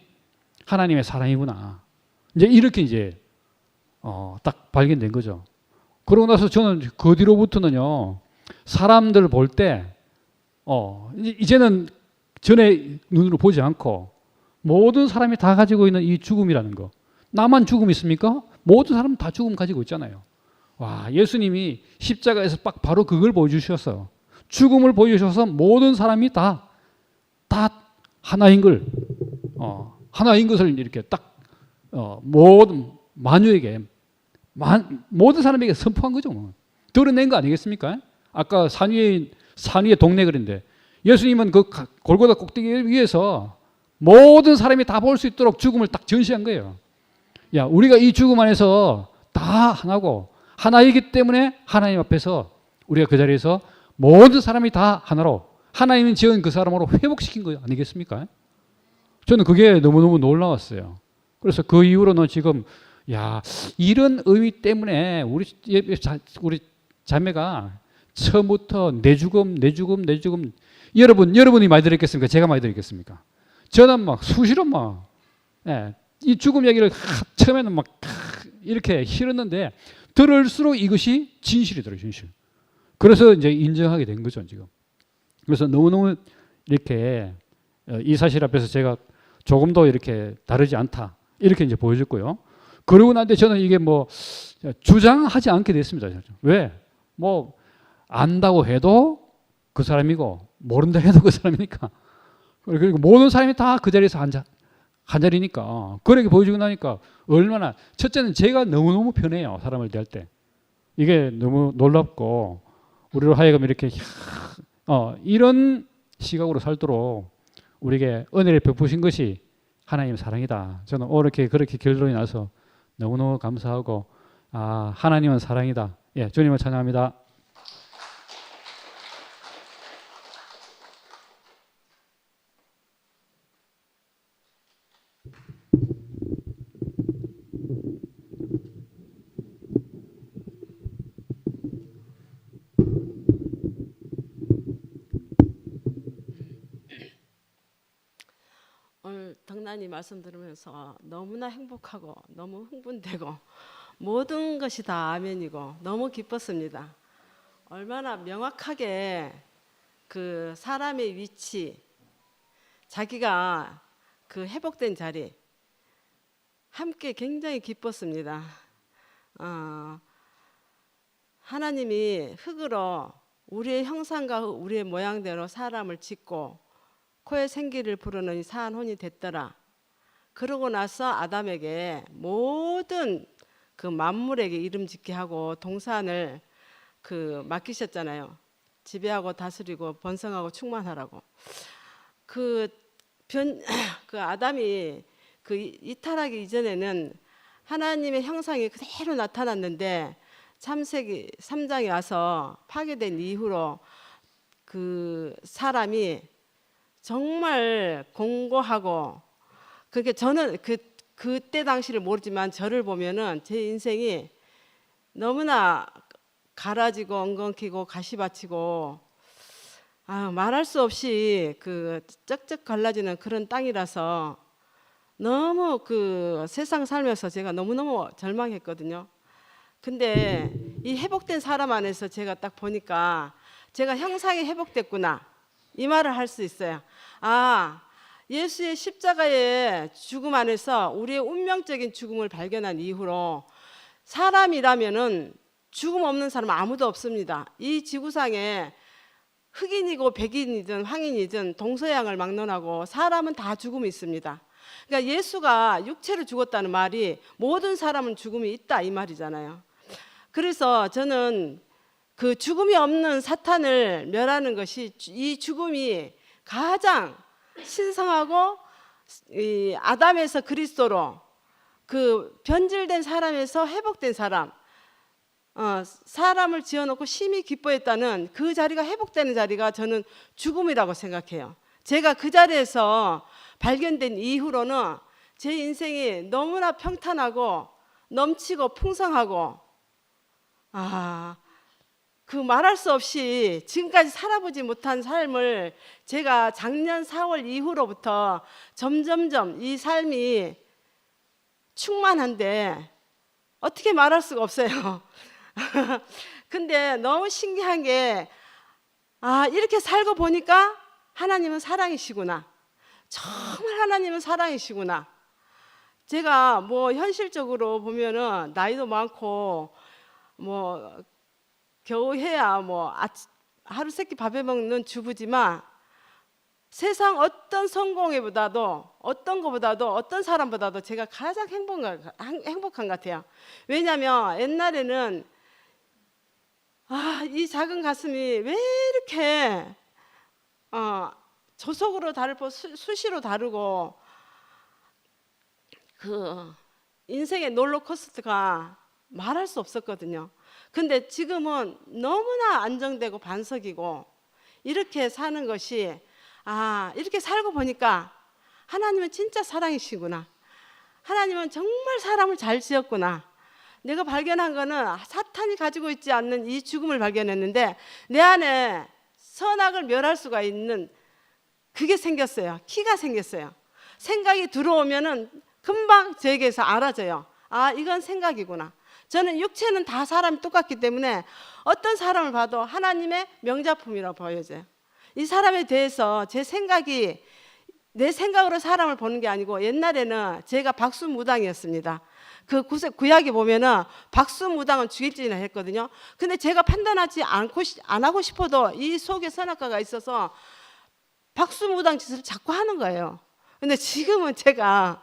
G: 하나님의 사랑이구나. 이제 딱 발견된 거죠. 그러고 나서 저는 그 뒤로부터는요, 사람들 볼 때, 이제는 전에 눈으로 보지 않고 모든 사람이 다 가지고 있는 이 죽음이라는 거. 나만 죽음 있습니까? 모든 사람은 다 죽음 가지고 있잖아요. 와, 예수님이 십자가에서 바로 그걸 보여주셔서 죽음을 보여주셔서 모든 사람이 다 하나인 걸, 하나인 것을 이렇게 딱, 모든 만유에게, 모든 사람에게 선포한 거죠. 드러낸 거 아니겠습니까? 아까 산 위에 동네 그랬는데 예수님은 그 골고다 꼭대기 위에서 모든 사람이 다 볼 수 있도록 죽음을 딱 전시한 거예요. 야, 우리가 이 죽음 안에서 다 하나고 하나이기 때문에 하나님 앞에서 우리가 그 자리에서 모든 사람이 다 하나로 하나님이 지은 그 사람으로 회복시킨 거 아니겠습니까? 저는 그게 너무너무 놀라웠어요. 그래서 그 이후로는 지금 야, 이런 의미 때문에 우리 자매가 처음부터 내 죽음 여러분이 많이 들었겠습니까? 제가 많이 들었겠습니까? 저는 막 수시로 이 죽음 얘기를 처음에는 막 이렇게 싫었는데 들을수록 이것이 진실이더라고요, 진실. 그래서 이제 인정하게 된 거죠, 지금. 그래서 너무너무 이렇게 이 사실 앞에서 제가 조금도 이렇게 다르지 않다. 이렇게 이제 보여줬고요. 그러고 난데 저는 이게 뭐 주장하지 않게 됐습니다. 왜? 뭐 안다고 해도 그 사람이고 모른다 해도 그 사람이니까. 그리고 모든 사람이 다 그 자리에서 한 자리니까. 그렇게 보여주고 나니까 얼마나 첫째는 제가 너무너무 편해요. 사람을 대할 때. 이게 너무 놀랍고 우리로 하여금 이렇게 이런 시각으로 살도록 우리에게 은혜를 베푸신 것이 하나님의 사랑이다. 저는 그렇게 결론이 나서 너무너무 감사하고 하나님은 사랑이다. 예, 주님을 찬양합니다.
H: 하나님 말씀 들으면서 너무나 행복하고 너무 흥분되고 모든 것이 다 아멘이고 너무 기뻤습니다. 얼마나 명확하게 그 사람의 위치, 자기가 그 회복된 자리 함께 굉장히 기뻤습니다. 하나님이 흙으로 우리의 형상과 우리의 모양대로 사람을 짓고 코에 생기를 부르는 사한 혼이 됐더라. 그러고 나서 아담에게 모든 그 만물에게 이름 짓게 하고 동산을 그 맡기셨잖아요. 지배하고 다스리고 번성하고 충만하라고. 그 아담이 그 이탈하기 이전에는 하나님의 형상이 그대로 나타났는데 창세기 3장에 와서 파괴된 이후로 그 사람이 정말 공고하고 그게 저는 그때 당시를 모르지만 저를 보면은 제 인생이 너무나 갈아지고 엉겅퀴고 가시밭이고 말할 수 없이 그 쩍쩍 갈라지는 그런 땅이라서 너무 그 세상 살면서 제가 너무너무 절망했거든요. 근데 이 회복된 사람 안에서 제가 딱 보니까 제가 형상이 회복됐구나 이 말을 할 수 있어요. 예수의 십자가의 죽음 안에서 우리의 운명적인 죽음을 발견한 이후로 사람이라면은 죽음 없는 사람 아무도 없습니다. 이 지구상에 흑인이고 백인이든 황인이든 동서양을 막론하고 사람은 다 죽음이 있습니다. 그러니까 예수가 육체로 죽었다는 말이 모든 사람은 죽음이 있다 이 말이잖아요. 그래서 저는 그 죽음이 없는 사탄을 멸하는 것이 이 죽음이 가장 신성하고 이 아담에서 그리스도로 그 변질된 사람에서 회복된 사람, 사람을 지어놓고 심히 기뻐했다는 그 자리가 회복되는 자리가 저는 죽음이라고 생각해요. 제가 그 자리에서 발견된 이후로는 제 인생이 너무나 평탄하고 넘치고 풍성하고 그 말할 수 없이 지금까지 살아보지 못한 삶을 제가 작년 4월 이후로부터 점점점 이 삶이 충만한데 어떻게 말할 수가 없어요. 근데 너무 신기한 게 이렇게 살고 보니까 하나님은 사랑이시구나. 정말 하나님은 사랑이시구나. 제가 뭐 현실적으로 보면은 나이도 많고 뭐 겨우 해야 뭐 하루 세끼 밥해 먹는 주부지만 세상 어떤 성공에보다도 어떤 것보다도 어떤 사람보다도 제가 가장 행복한 것 같아요. 왜냐하면 옛날에는 이 작은 가슴이 왜 이렇게 조속으로 다르고 수시로 다르고 그 인생의 롤러코스터가 말할 수 없었거든요. 근데 지금은 너무나 안정되고 반석이고 이렇게 사는 것이 이렇게 살고 보니까 하나님은 진짜 사랑이시구나. 하나님은 정말 사람을 잘 지었구나. 내가 발견한 거는 사탄이 가지고 있지 않는 이 죽음을 발견했는데 내 안에 선악을 멸할 수가 있는 그게 생겼어요. 키가 생겼어요. 생각이 들어오면은 금방 저에게서 알아져요. 이건 생각이구나. 저는 육체는 다 사람이 똑같기 때문에 어떤 사람을 봐도 하나님의 명작품이라고 보여져요. 이 사람에 대해서 제 생각이 내 생각으로 사람을 보는 게 아니고 옛날에는 제가 박수무당이었습니다. 그 구약에 보면은 박수무당은 죽일지나 했거든요. 근데 제가 판단하지 안 하고 싶어도 이 속에 선악과가 있어서 박수무당 짓을 자꾸 하는 거예요. 근데 지금은 제가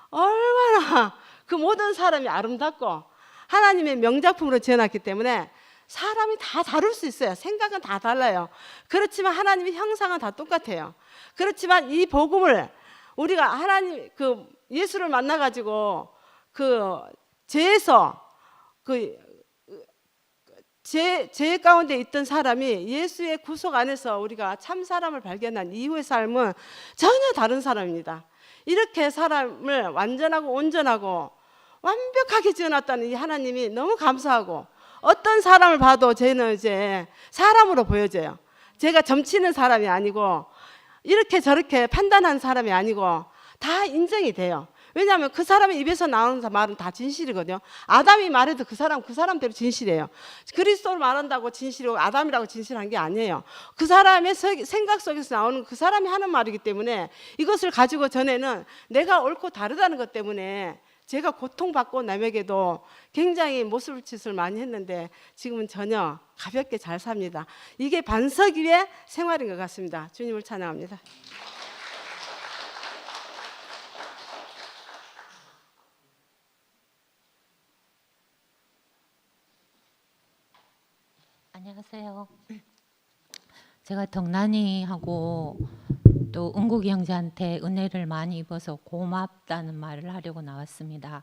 H: 얼마나 그 모든 사람이 아름답고 하나님의 명작품으로 지어놨기 때문에 사람이 다 다를 수 있어요. 생각은 다 달라요. 그렇지만 하나님의 형상은 다 똑같아요. 그렇지만 이 복음을 우리가 하나님 그 예수를 만나가지고 그 죄에서 죄 가운데 있던 사람이 예수의 구속 안에서 우리가 참 사람을 발견한 이후의 삶은 전혀 다른 사람입니다. 이렇게 사람을 완전하고 온전하고 완벽하게 지어놨다는 이 하나님이 너무 감사하고 어떤 사람을 봐도 저는 이제 사람으로 보여져요. 제가 점치는 사람이 아니고 이렇게 저렇게 판단하는 사람이 아니고 다 인정이 돼요. 왜냐하면 그 사람의 입에서 나오는 말은 다 진실이거든요. 아담이 말해도 그 사람대로 진실이에요. 그리스도를 말한다고 진실이고 아담이라고 진실한 게 아니에요. 그 사람의 생각 속에서 나오는 그 사람이 하는 말이기 때문에 이것을 가지고 전에는 내가 옳고 다르다는 것 때문에 제가 고통받고 남에게도 굉장히 못술짓을 많이 했는데 지금은 전혀 가볍게 잘 삽니다. 이게 반석 위의 생활인 것 같습니다. 주님을 찬양합니다.
I: 안녕하세요. 제가 덕난이하고 또 은국이 형제한테 은혜를 많이 입어서 고맙다는 말을 하려고 나왔습니다.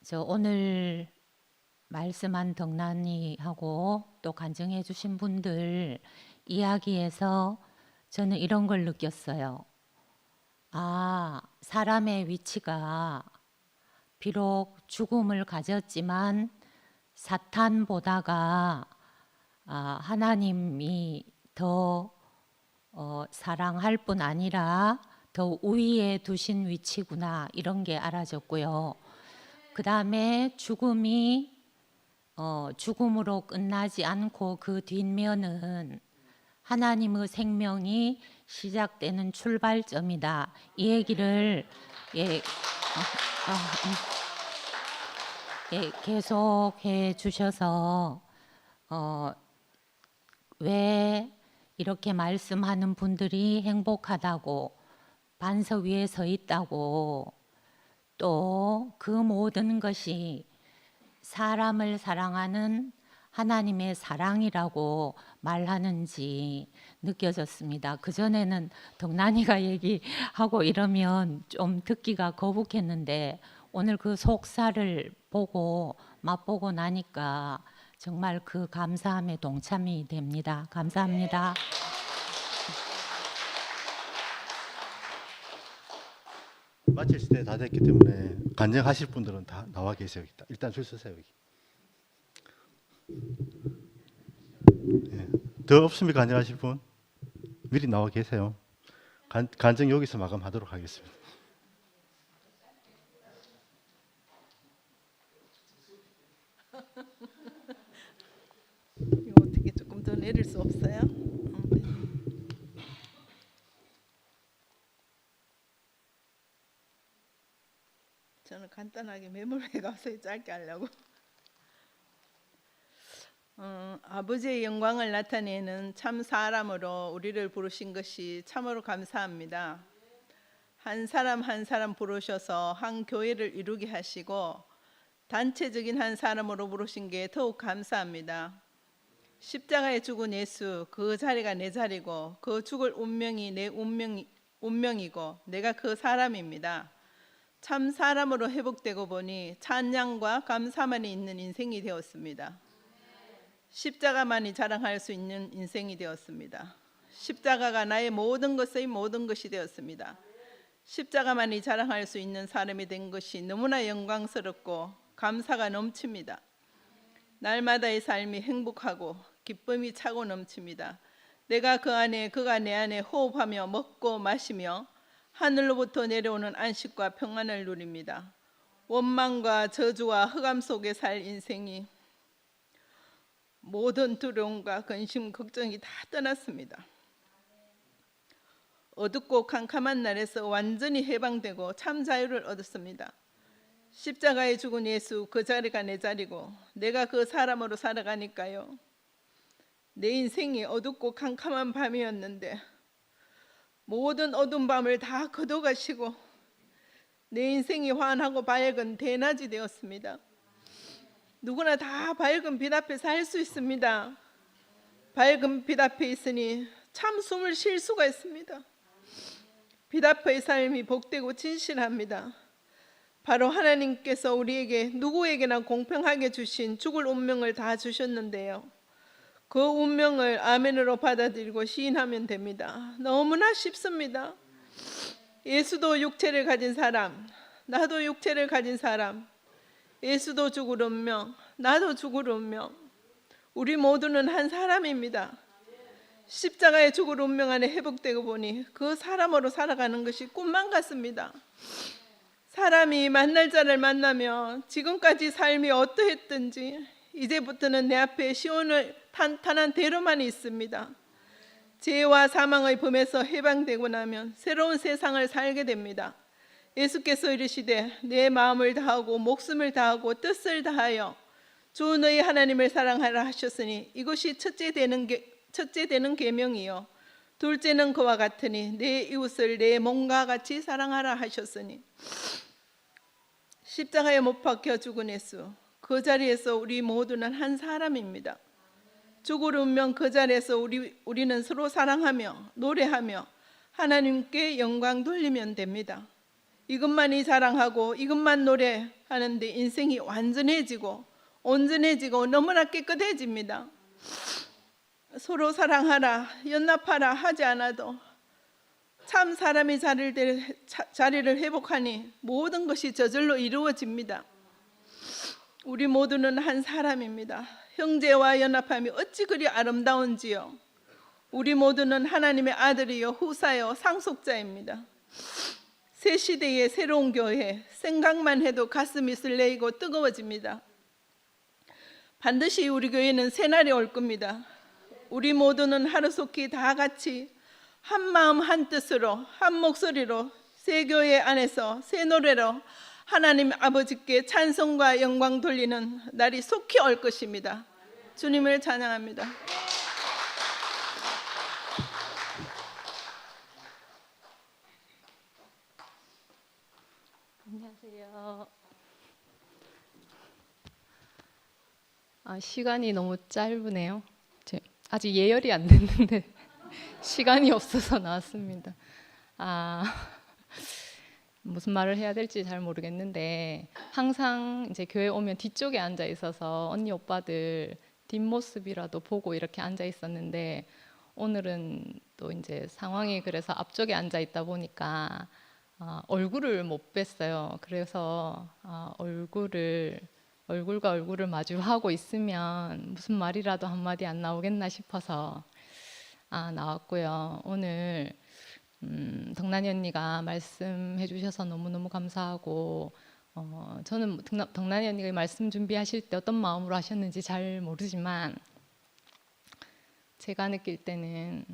I: 저 오늘 말씀한 덕난이하고 또 간증해 주신 분들 이야기에서 저는 이런 걸 느꼈어요. 아, 사람의 위치가 비록 죽음을 가졌지만 사탄보다가 하나님이 더 사랑할 뿐 아니라 더 우위에 두신 위치구나, 이런 게 알아졌고요. 그 다음에 죽음이 죽음으로 끝나지 않고 그 뒷면은 하나님의 생명이 시작되는 출발점이다, 이 얘기를 계속해 주셔서 왜 이렇게 말씀하는 분들이 행복하다고, 반석 위에 서 있다고, 또 그 모든 것이 사람을 사랑하는 하나님의 사랑이라고 말하는지 느껴졌습니다. 그전에는 덕난이가 얘기하고 이러면 좀 듣기가 거북했는데 오늘 그 속사를 보고 맛보고 나니까 정말 그 감사함에 동참이 됩니다. 감사합니다.
A: 마칠 시대 다 됐기 때문에 간증하실 분들은 다 나와 계세요. 일단 줄 서세요. 여기. 예. 더 없습니까? 간증하실 분? 미리 나와 계세요. 간증 여기서 마감하도록 하겠습니다.
J: 이거 어떻게 조금 더 내릴 수 없어요? 네. 저는 간단하게 매몰에 가서 짧게 하려고. 아버지의 영광을 나타내는 참 사람으로 우리를 부르신 것이 참으로 감사합니다. 한 사람 한 사람 부르셔서 한 교회를 이루게 하시고 단체적인 한 사람으로 부르신 게 더욱 감사합니다. 십자가에 죽은 예수, 그 자리가 내 자리고 그 죽을 운명이 내 운명이고 내가 그 사람입니다. 참 사람으로 회복되고 보니 찬양과 감사만이 있는 인생이 되었습니다. 십자가만이 자랑할 수 있는 인생이 되었습니다. 십자가가 나의 모든 것의 모든 것이 되었습니다. 십자가만이 자랑할 수 있는 사람이 된 것이 너무나 영광스럽고 감사가 넘칩니다. 날마다의 삶이 행복하고 기쁨이 차고 넘칩니다. 내가 그 안에, 그가 내 안에 호흡하며 먹고 마시며 하늘로부터 내려오는 안식과 평안을 누립니다. 원망과 저주와 흑암 속에 살 인생이 모든 두려움과 근심, 걱정이 다 떠났습니다. 어둡고 캄캄한 날에서 완전히 해방되고 참 자유를 얻었습니다. 십자가에 죽은 예수, 그 자리가 내 자리고 내가 그 사람으로 살아가니까요. 내 인생이 어둡고 캄캄한 밤이었는데 모든 어두운 밤을 다 걷어가시고 내 인생이 환하고 밝은 대낮이 되었습니다. 누구나 다 밝은 빛 앞에 살 수 있습니다. 밝은 빛 앞에 있으니 참 숨을 쉴 수가 있습니다. 빛 앞의 삶이 복되고 진실합니다. 바로 하나님께서 우리에게 누구에게나 공평하게 주신 죽을 운명을 다 주셨는데요. 그 운명을 아멘으로 받아들이고 시인하면 됩니다. 너무나 쉽습니다. 예수도 육체를 가진 사람, 나도 육체를 가진 사람, 예수도 죽을 운명, 나도 죽을 운명, 우리 모두는 한 사람입니다. 십자가의 죽을 운명 안에 회복되고 보니 그 사람으로 살아가는 것이 꿈만 같습니다. 사람이 만날 자를 만나며 지금까지 삶이 어떠했든지 이제부터는 내 앞에 시온을 탄탄한 대로만 있습니다. 죄와 사망의 범에서 해방되고 나면 새로운 세상을 살게 됩니다. 예수께서 이르시되 내 마음을 다하고 목숨을 다하고 뜻을 다하여 주 너희 하나님을 사랑하라 하셨으니 이것이 첫째 되는 계명이요 둘째는 그와 같으니 내 이웃을 내 몸과 같이 사랑하라 하셨으니 십자가에 못 박혀 죽은 예수 그 자리에서 우리 모두는 한 사람입니다. 죽을 운명 그 자리에서 우리는 서로 사랑하며 노래하며 하나님께 영광 돌리면 됩니다. 이것만이 자랑하고 이것만 노래하는데 인생이 완전해지고 온전해지고 너무나 깨끗해집니다. 서로 사랑하라 연합하라 하지 않아도 참 사람이 자리를 회복하니 모든 것이 저절로 이루어집니다. 우리 모두는 한 사람입니다. 형제와 연합함이 어찌 그리 아름다운지요. 우리 모두는 하나님의 아들이요 후사요 상속자입니다. 새 시대의 새로운 교회 생각만 해도 가슴이 설레이고 뜨거워집니다. 반드시 우리 교회는 새날이 올 겁니다. 우리 모두는 하루속히 다 같이 한 마음 한 뜻으로 한 목소리로 새 교회 안에서 새 노래로 하나님 아버지께 찬송과 영광 돌리는 날이 속히 올 것입니다. 주님을 찬양합니다.
K: 안녕하세요. 시간이 너무 짧으네요. 아직 예열이 안 됐는데 시간이 없어서 나왔습니다. 무슨 말을 해야 될지 잘 모르겠는데 항상 이제 교회 오면 뒤쪽에 앉아 있어서 언니 오빠들 뒷모습이라도 보고 이렇게 앉아 있었는데 오늘은 또 이제 상황이 그래서 앞쪽에 앉아 있다 보니까 얼굴을 못 뵀어요. 그래서 얼굴과 얼굴을 마주하고 있으면 무슨 말이라도 한마디 안 나오겠나 싶어서 나왔고요. 오늘 덕란이 언니가 말씀해 주셔서 너무너무 감사하고 저는 덕란이 언니가 말씀 준비하실 때 어떤 마음으로 하셨는지 잘 모르지만 제가 느낄 때는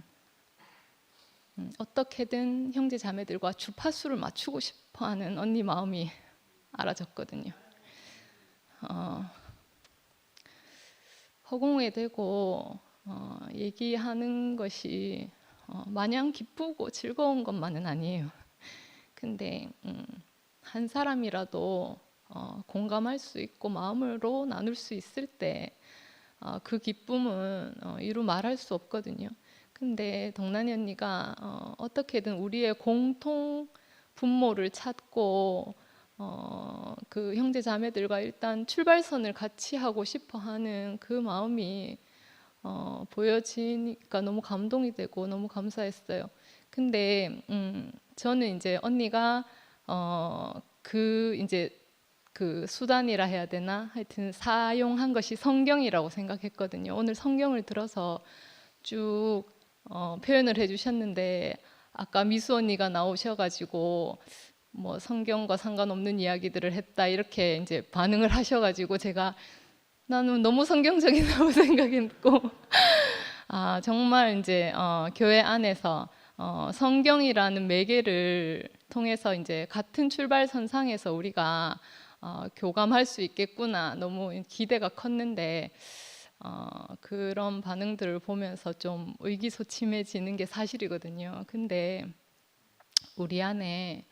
K: 어떻게든 형제 자매들과 주파수를 맞추고 싶어하는 언니 마음이 알아졌거든요. 허공에 대고 얘기하는 것이 마냥 기쁘고 즐거운 것만은 아니에요. 근데 한 사람이라도 공감할 수 있고 마음으로 나눌 수 있을 때 그 기쁨은 이루 말할 수 없거든요. 근데 덕란이 언니가 어떻게든 우리의 공통 분모를 찾고 그 형제 자매들과 일단 출발선을 같이 하고 싶어하는 그 마음이 보여지니까 너무 감동이 되고 너무 감사했어요. 근데 저는 이제 언니가 그 수단이라 해야 되나 하여튼 사용한 것이 성경이라고 생각했거든요. 오늘 성경을 들어서 쭉 표현을 해주셨는데 아까 미수 언니가 나오셔가지고 뭐 성경과 상관없는 이야기들을 했다 이렇게 이제 반응을 하셔가지고 나는 너무 성경적이라고 생각했고 정말 이제 교회 안에서 성경이라는 매개를 통해서 이제 같은 출발선상에서 우리가 교감할 수 있겠구나 너무 기대가 컸는데 그런 반응들을 보면서 좀 의기소침해지는 게 사실이거든요. 근데 우리 안에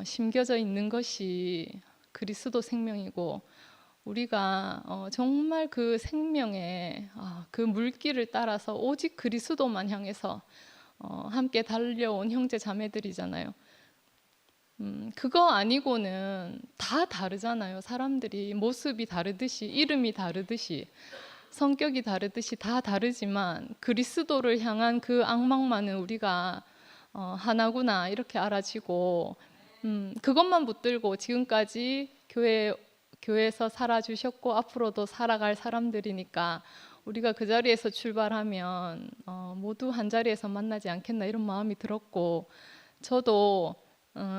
K: 심겨져 있는 것이 그리스도 생명이고 우리가 정말 그 생명의 그 물길을 따라서 오직 그리스도만 향해서 함께 달려온 형제 자매들이잖아요. 그거 아니고는 다 다르잖아요. 사람들이 모습이 다르듯이 이름이 다르듯이 성격이 다르듯이 다 다르지만 그리스도를 향한 그 악망만은 우리가 하나구나 이렇게 알아지고 그것만 붙들고 지금까지 교회에서 살아주셨고 앞으로도 살아갈 사람들이니까 우리가 그 자리에서 출발하면 모두 한 자리에서 만나지 않겠나 이런 마음이 들었고, 저도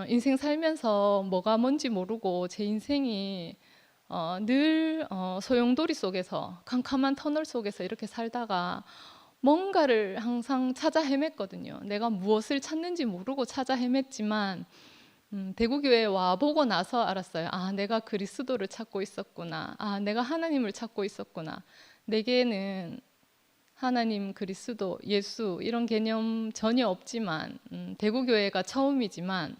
K: 인생 살면서 뭐가 뭔지 모르고 제 인생이 늘 소용돌이 속에서, 캄캄한 터널 속에서 이렇게 살다가 뭔가를 항상 찾아 헤맸거든요. 내가 무엇을 찾는지 모르고 찾아 헤맸지만 대구교회에 와보고 나서 알았어요. 아, 내가 그리스도를 찾고 있었구나. 아, 내가 하나님을 찾고 있었구나. 내게는 하나님, 그리스도, 예수 이런 개념 전혀 없지만 대구교회가 처음이지만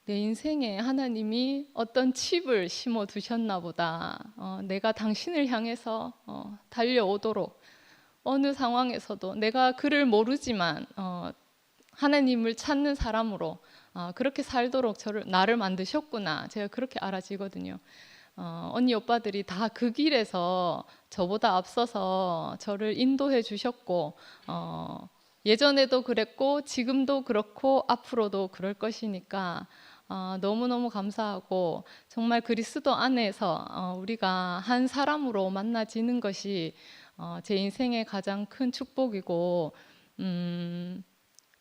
K: 내 인생에 하나님이 어떤 칩을 심어 두셨나 보다. 내가 당신을 향해서 달려오도록, 어느 상황에서도 내가 그를 모르지만 하나님을 찾는 사람으로 그렇게 살도록 나를 만드셨구나. 제가 그렇게 알아지거든요. 언니 오빠들이 다 그 길에서 저보다 앞서서 저를 인도해 주셨고, 예전에도 그랬고 지금도 그렇고 앞으로도 그럴 것이니까 너무너무 감사하고, 정말 그리스도 안에서 우리가 한 사람으로 만나지는 것이 제 인생의 가장 큰 축복이고,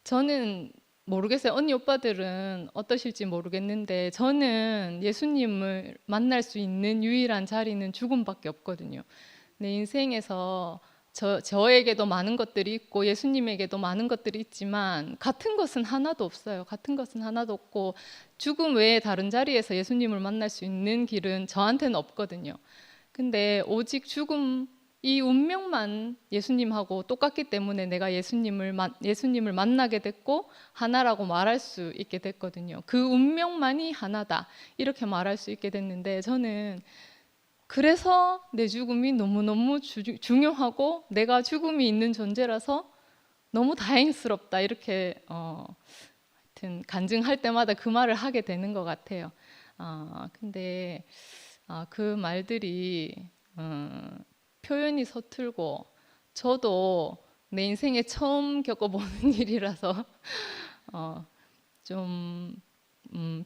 K: 저는 모르겠어요. 언니 오빠들은 어떠실지 모르겠는데 저는 예수님을 만날 수 있는 유일한 자리는 죽음밖에 없거든요. 내 인생에서 저에게도 많은 것들이 있고 예수님에게도 많은 것들이 있지만 같은 것은 하나도 없어요. 같은 것은 하나도 없고, 죽음 외에 다른 자리에서 예수님을 만날 수 있는 길은 저한테는 없거든요. 근데 오직 죽음, 이 운명만 예수님하고 똑같기 때문에 내가 예수님을 만나게 됐고 하나라고 말할 수 있게 됐거든요. 그 운명만이 하나다 이렇게 말할 수 있게 됐는데, 저는 그래서 내 죽음이 너무너무 중요하고 내가 죽음이 있는 존재라서 너무 다행스럽다 이렇게 하여튼 간증할 때마다 그 말을 하게 되는 것 같아요. 근데 그 말들이 표현이 서툴고 저도 내 인생에 처음 겪어보는 일이라서 좀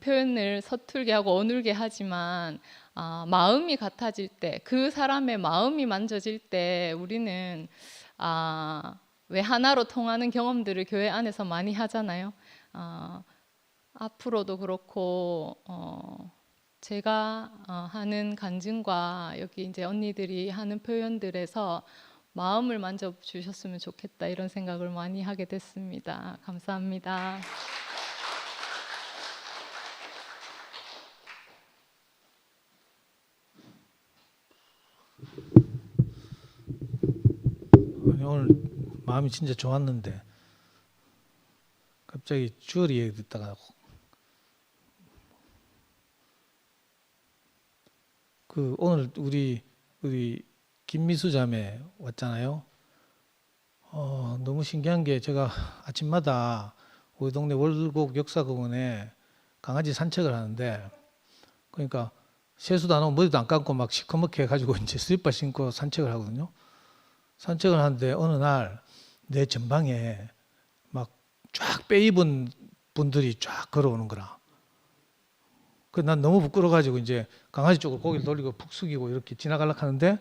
K: 표현을 서툴게 하고 어눌게 하지만 마음이 같아질 때, 그 사람의 마음이 만져질 때 우리는 왜 하나로 통하는 경험들을 교회 안에서 많이 하잖아요. 앞으로도 그렇고 제가 하는 간증과 여기 이제 언니들이 하는 표현들에서 마음을 만져주셨으면 좋겠다 이런 생각을 많이 하게 됐습니다. 감사합니다.
L: 오늘 마음이 진짜 좋았는데 갑자기 주얼이 얘기 듣다가 오늘 우리 김미수 자매 왔잖아요. 너무 신기한 게, 제가 아침마다 우리 동네 월곡 역사공원에 강아지 산책을 하는데, 그러니까 세수도 안 하고 머리도 안 감고 막 시커멓게 해가지고 이제 슬리퍼 신고 산책을 하거든요. 산책을 하는데 어느 날 내 전방에 막 쫙 빼입은 분들이 쫙 걸어오는 거라. 난 너무 부끄러워가지고 이제 강아지 쪽으로 고개를 돌리고 푹 숙이고 이렇게 지나가려고 하는데,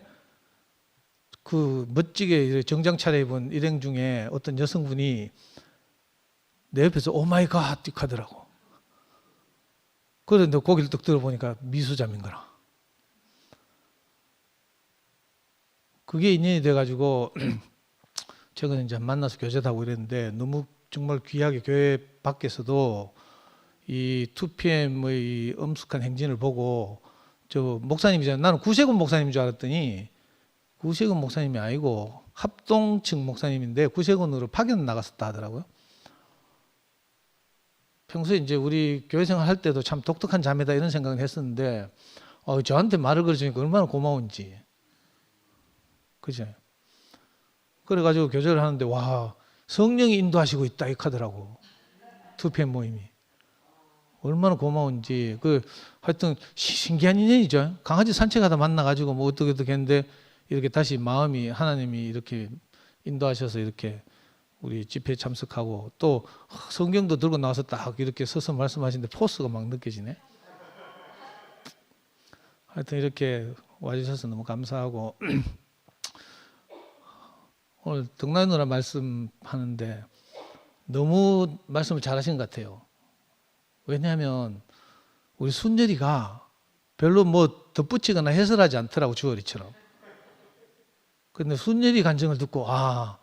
L: 그 멋지게 정장 차려입은 일행 중에 어떤 여성분이 내 옆에서 오 마이 갓 하더라고. 그런데 고개를 뚝 들어보니까 미수자인 거라. 그게 인연이 돼가지고 최근에 이제 만나서 교제도 하고 이랬는데, 너무 정말 귀하게 교회 밖에서도 이 2PM의 엄숙한 행진을 보고, 저 목사님이잖아요. 나는 구세군 목사님인 줄 알았더니 구세군 목사님이 아니고 합동 측 목사님인데 구세군으로 파견 나갔었다 하더라고요. 평소에 이제 우리 교회 생활 할 때도 참 독특한 자매다 이런 생각을 했었는데, 저한테 말을 걸어주니까 얼마나 고마운지. 그죠? 그래가지고 교제를 하는데, 와, 성령이 인도하시고 있다 이렇게 하더라고. 2PM 모임이. 얼마나 고마운지. 하여튼 신기한 인연이죠. 강아지 산책하다 만나가지고 뭐 어떻게 했는데, 이렇게 다시 마음이 하나님이 이렇게 인도하셔서 이렇게 우리 집회에 참석하고, 또 성경도 들고 나와서 딱 이렇게 서서 말씀하시는데 포스가 막 느껴지네. 하여튼 이렇게 와주셔서 너무 감사하고 오늘 덕나이 누나 말씀하는데 너무 말씀을 잘하신 것 같아요. 왜냐하면 우리 순열이가 별로 뭐 덧붙이거나 해설하지 않더라고, 주어리처럼. 근데 순열이 간증을 듣고 아,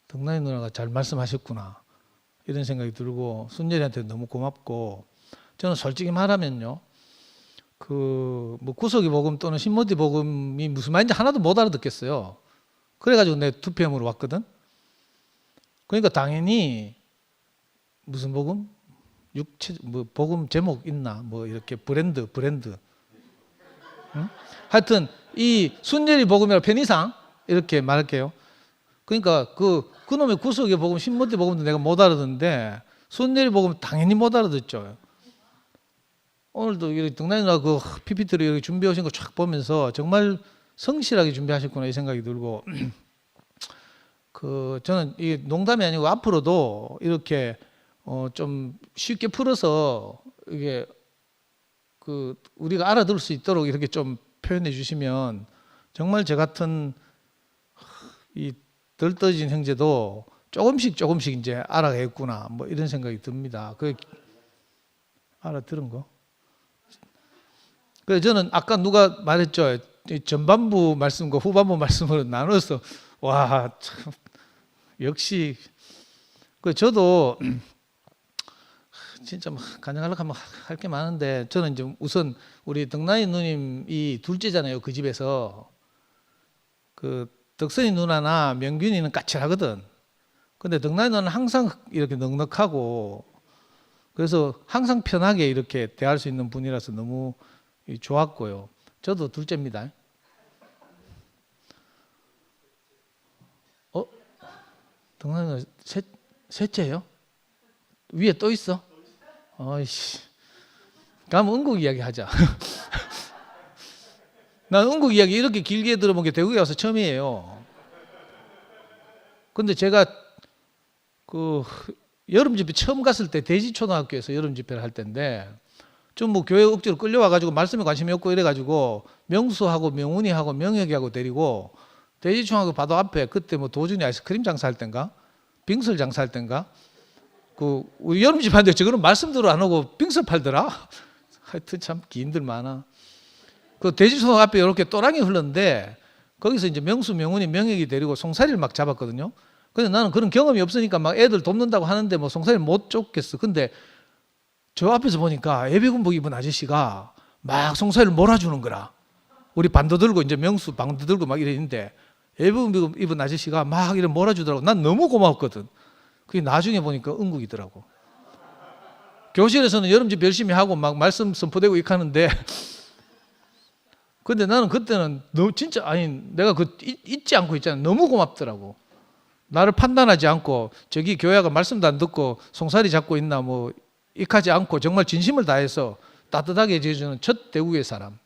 L: 덕나이 누나가 잘 말씀하셨구나 이런 생각이 들고 순열이한테 너무 고맙고, 저는 솔직히 말하면요, 그 뭐 구속의 복음 또는 신모디 복음이 무슨 말인지 하나도 못 알아듣겠어요. 그래가지고 내 2PM으로 왔거든. 그러니까 당연히 무슨 복음? 육체 뭐 복음 제목 있나? 뭐 이렇게 브랜드. 응? 하여튼 이 순열이 복음이라 편의상 이렇게 말할게요. 그러니까 그놈의 구속의 복음, 신모디 복음도 내가 못 알아듣는데 순열이 복음 당연히 못 알아듣죠. 오늘도 이렇게 덕나이 누나 그 PPT로 이렇게 준비해 오신 거 쫙 보면서 정말 성실하게 준비하셨구나 이 생각이 들고, 그 저는 이게 농담이 아니고 앞으로도 이렇게 좀 쉽게 풀어서 이게 그 우리가 알아들을 수 있도록 이렇게 좀 표현해 주시면 정말 저 같은 이 덜 떠진 형제도 조금씩 이제 알아가겠구나 뭐 이런 생각이 듭니다. 그 알아들은 거. 그래서 저는 아까 누가 말했죠. 전반부 말씀과 후반부 말씀으로 나눠서 와, 참 역시 그 저도 진짜 막 간증하려고 하면 할 게 많은데, 저는 이제 우선 우리 덕나이 누님이 둘째잖아요. 그 집에서. 그 덕선이 누나나 명균이는 까칠하거든. 근데 덕나이 누나는 항상 이렇게 넉넉하고, 그래서 항상 편하게 이렇게 대할 수 있는 분이라서 너무 좋았고요. 저도 둘째입니다. 덕나이 누나 셋째예요? 위에 또 있어? 어이씨. 그럼 은국 이야기 하자. 난 은국 이야기 이렇게 길게 들어본 게 대구에 와서 처음이에요. 근데 제가 그 여름 집회 처음 갔을 때 대지초등학교에서 여름 집회를 할 때인데, 좀 뭐 교회 억지로 끌려와가지고 말씀에 관심이 없고 이래가지고 명수하고 명훈이하고 명혁이하고 데리고 대지초등학교 바로 앞에, 그때 뭐 도준이 아이스크림 장사할 땐가 빙술 장사할 땐가 그 우리 여름 집회 하는데 저거는 말씀대로 안 오고 빙술 팔더라. 하여튼 참 기인들 많아. 그 대지초등학교 앞에 이렇게 또랑이 흘렀는데 거기서 이제 명수 명훈이 명혁이 데리고 송사리를 막 잡았거든요. 근데 나는 그런 경험이 없으니까 막 애들 돕는다고 하는데 뭐 송사리를 못 쫓겠어. 근데 저 앞에서 보니까 예비군복 입은 아저씨가 막 송사리를 몰아주는 거라. 우리 반도 들고 이제 명수 방도 들고 막 이랬는데 예비군복 입은 아저씨가 막 이렇게 몰아주더라고. 난 너무 고마웠거든. 그게 나중에 보니까 은국이더라고. 교실에서는 여름집 열심히 하고 막 말씀 선포되고 이렇게 하는데 근데 나는 그때는 너무 진짜 아니 내가 그 잊지 않고 있잖아. 너무 고맙더라고. 나를 판단하지 않고 저기 교회가 말씀도 안 듣고 송사리 잡고 있나 뭐 익하지 않고 정말 진심을 다해서 따뜻하게 해주는 첫 대구의 사람.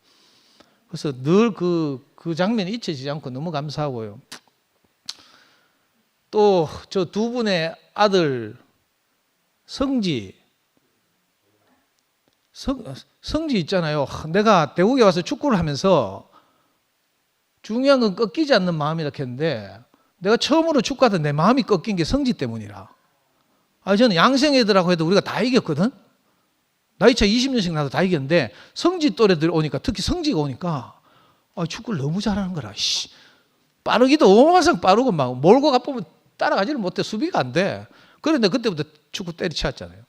L: 그래서 늘 그 장면이 잊혀지지 않고 너무 감사하고요. 또 저 두 분의 아들 성지 있잖아요. 내가 대구에 와서 축구를 하면서 중요한 건 꺾이지 않는 마음이라 했는데 내가 처음으로 축구하다 내 마음이 꺾인 게 성지 때문이라. 저는 양생 애들하고 해도 우리가 다 이겼거든. 나이차 20년씩 나도 다 이겼는데 성지 또래들 오니까, 특히 성지가 오니까 축구를 너무 잘하는 거라. 빠르기도 어마어마상 빠르고 막 몰고 가보면 따라가지를 못해. 수비가 안 돼. 그런데 그때부터 축구 때리쳤잖아요.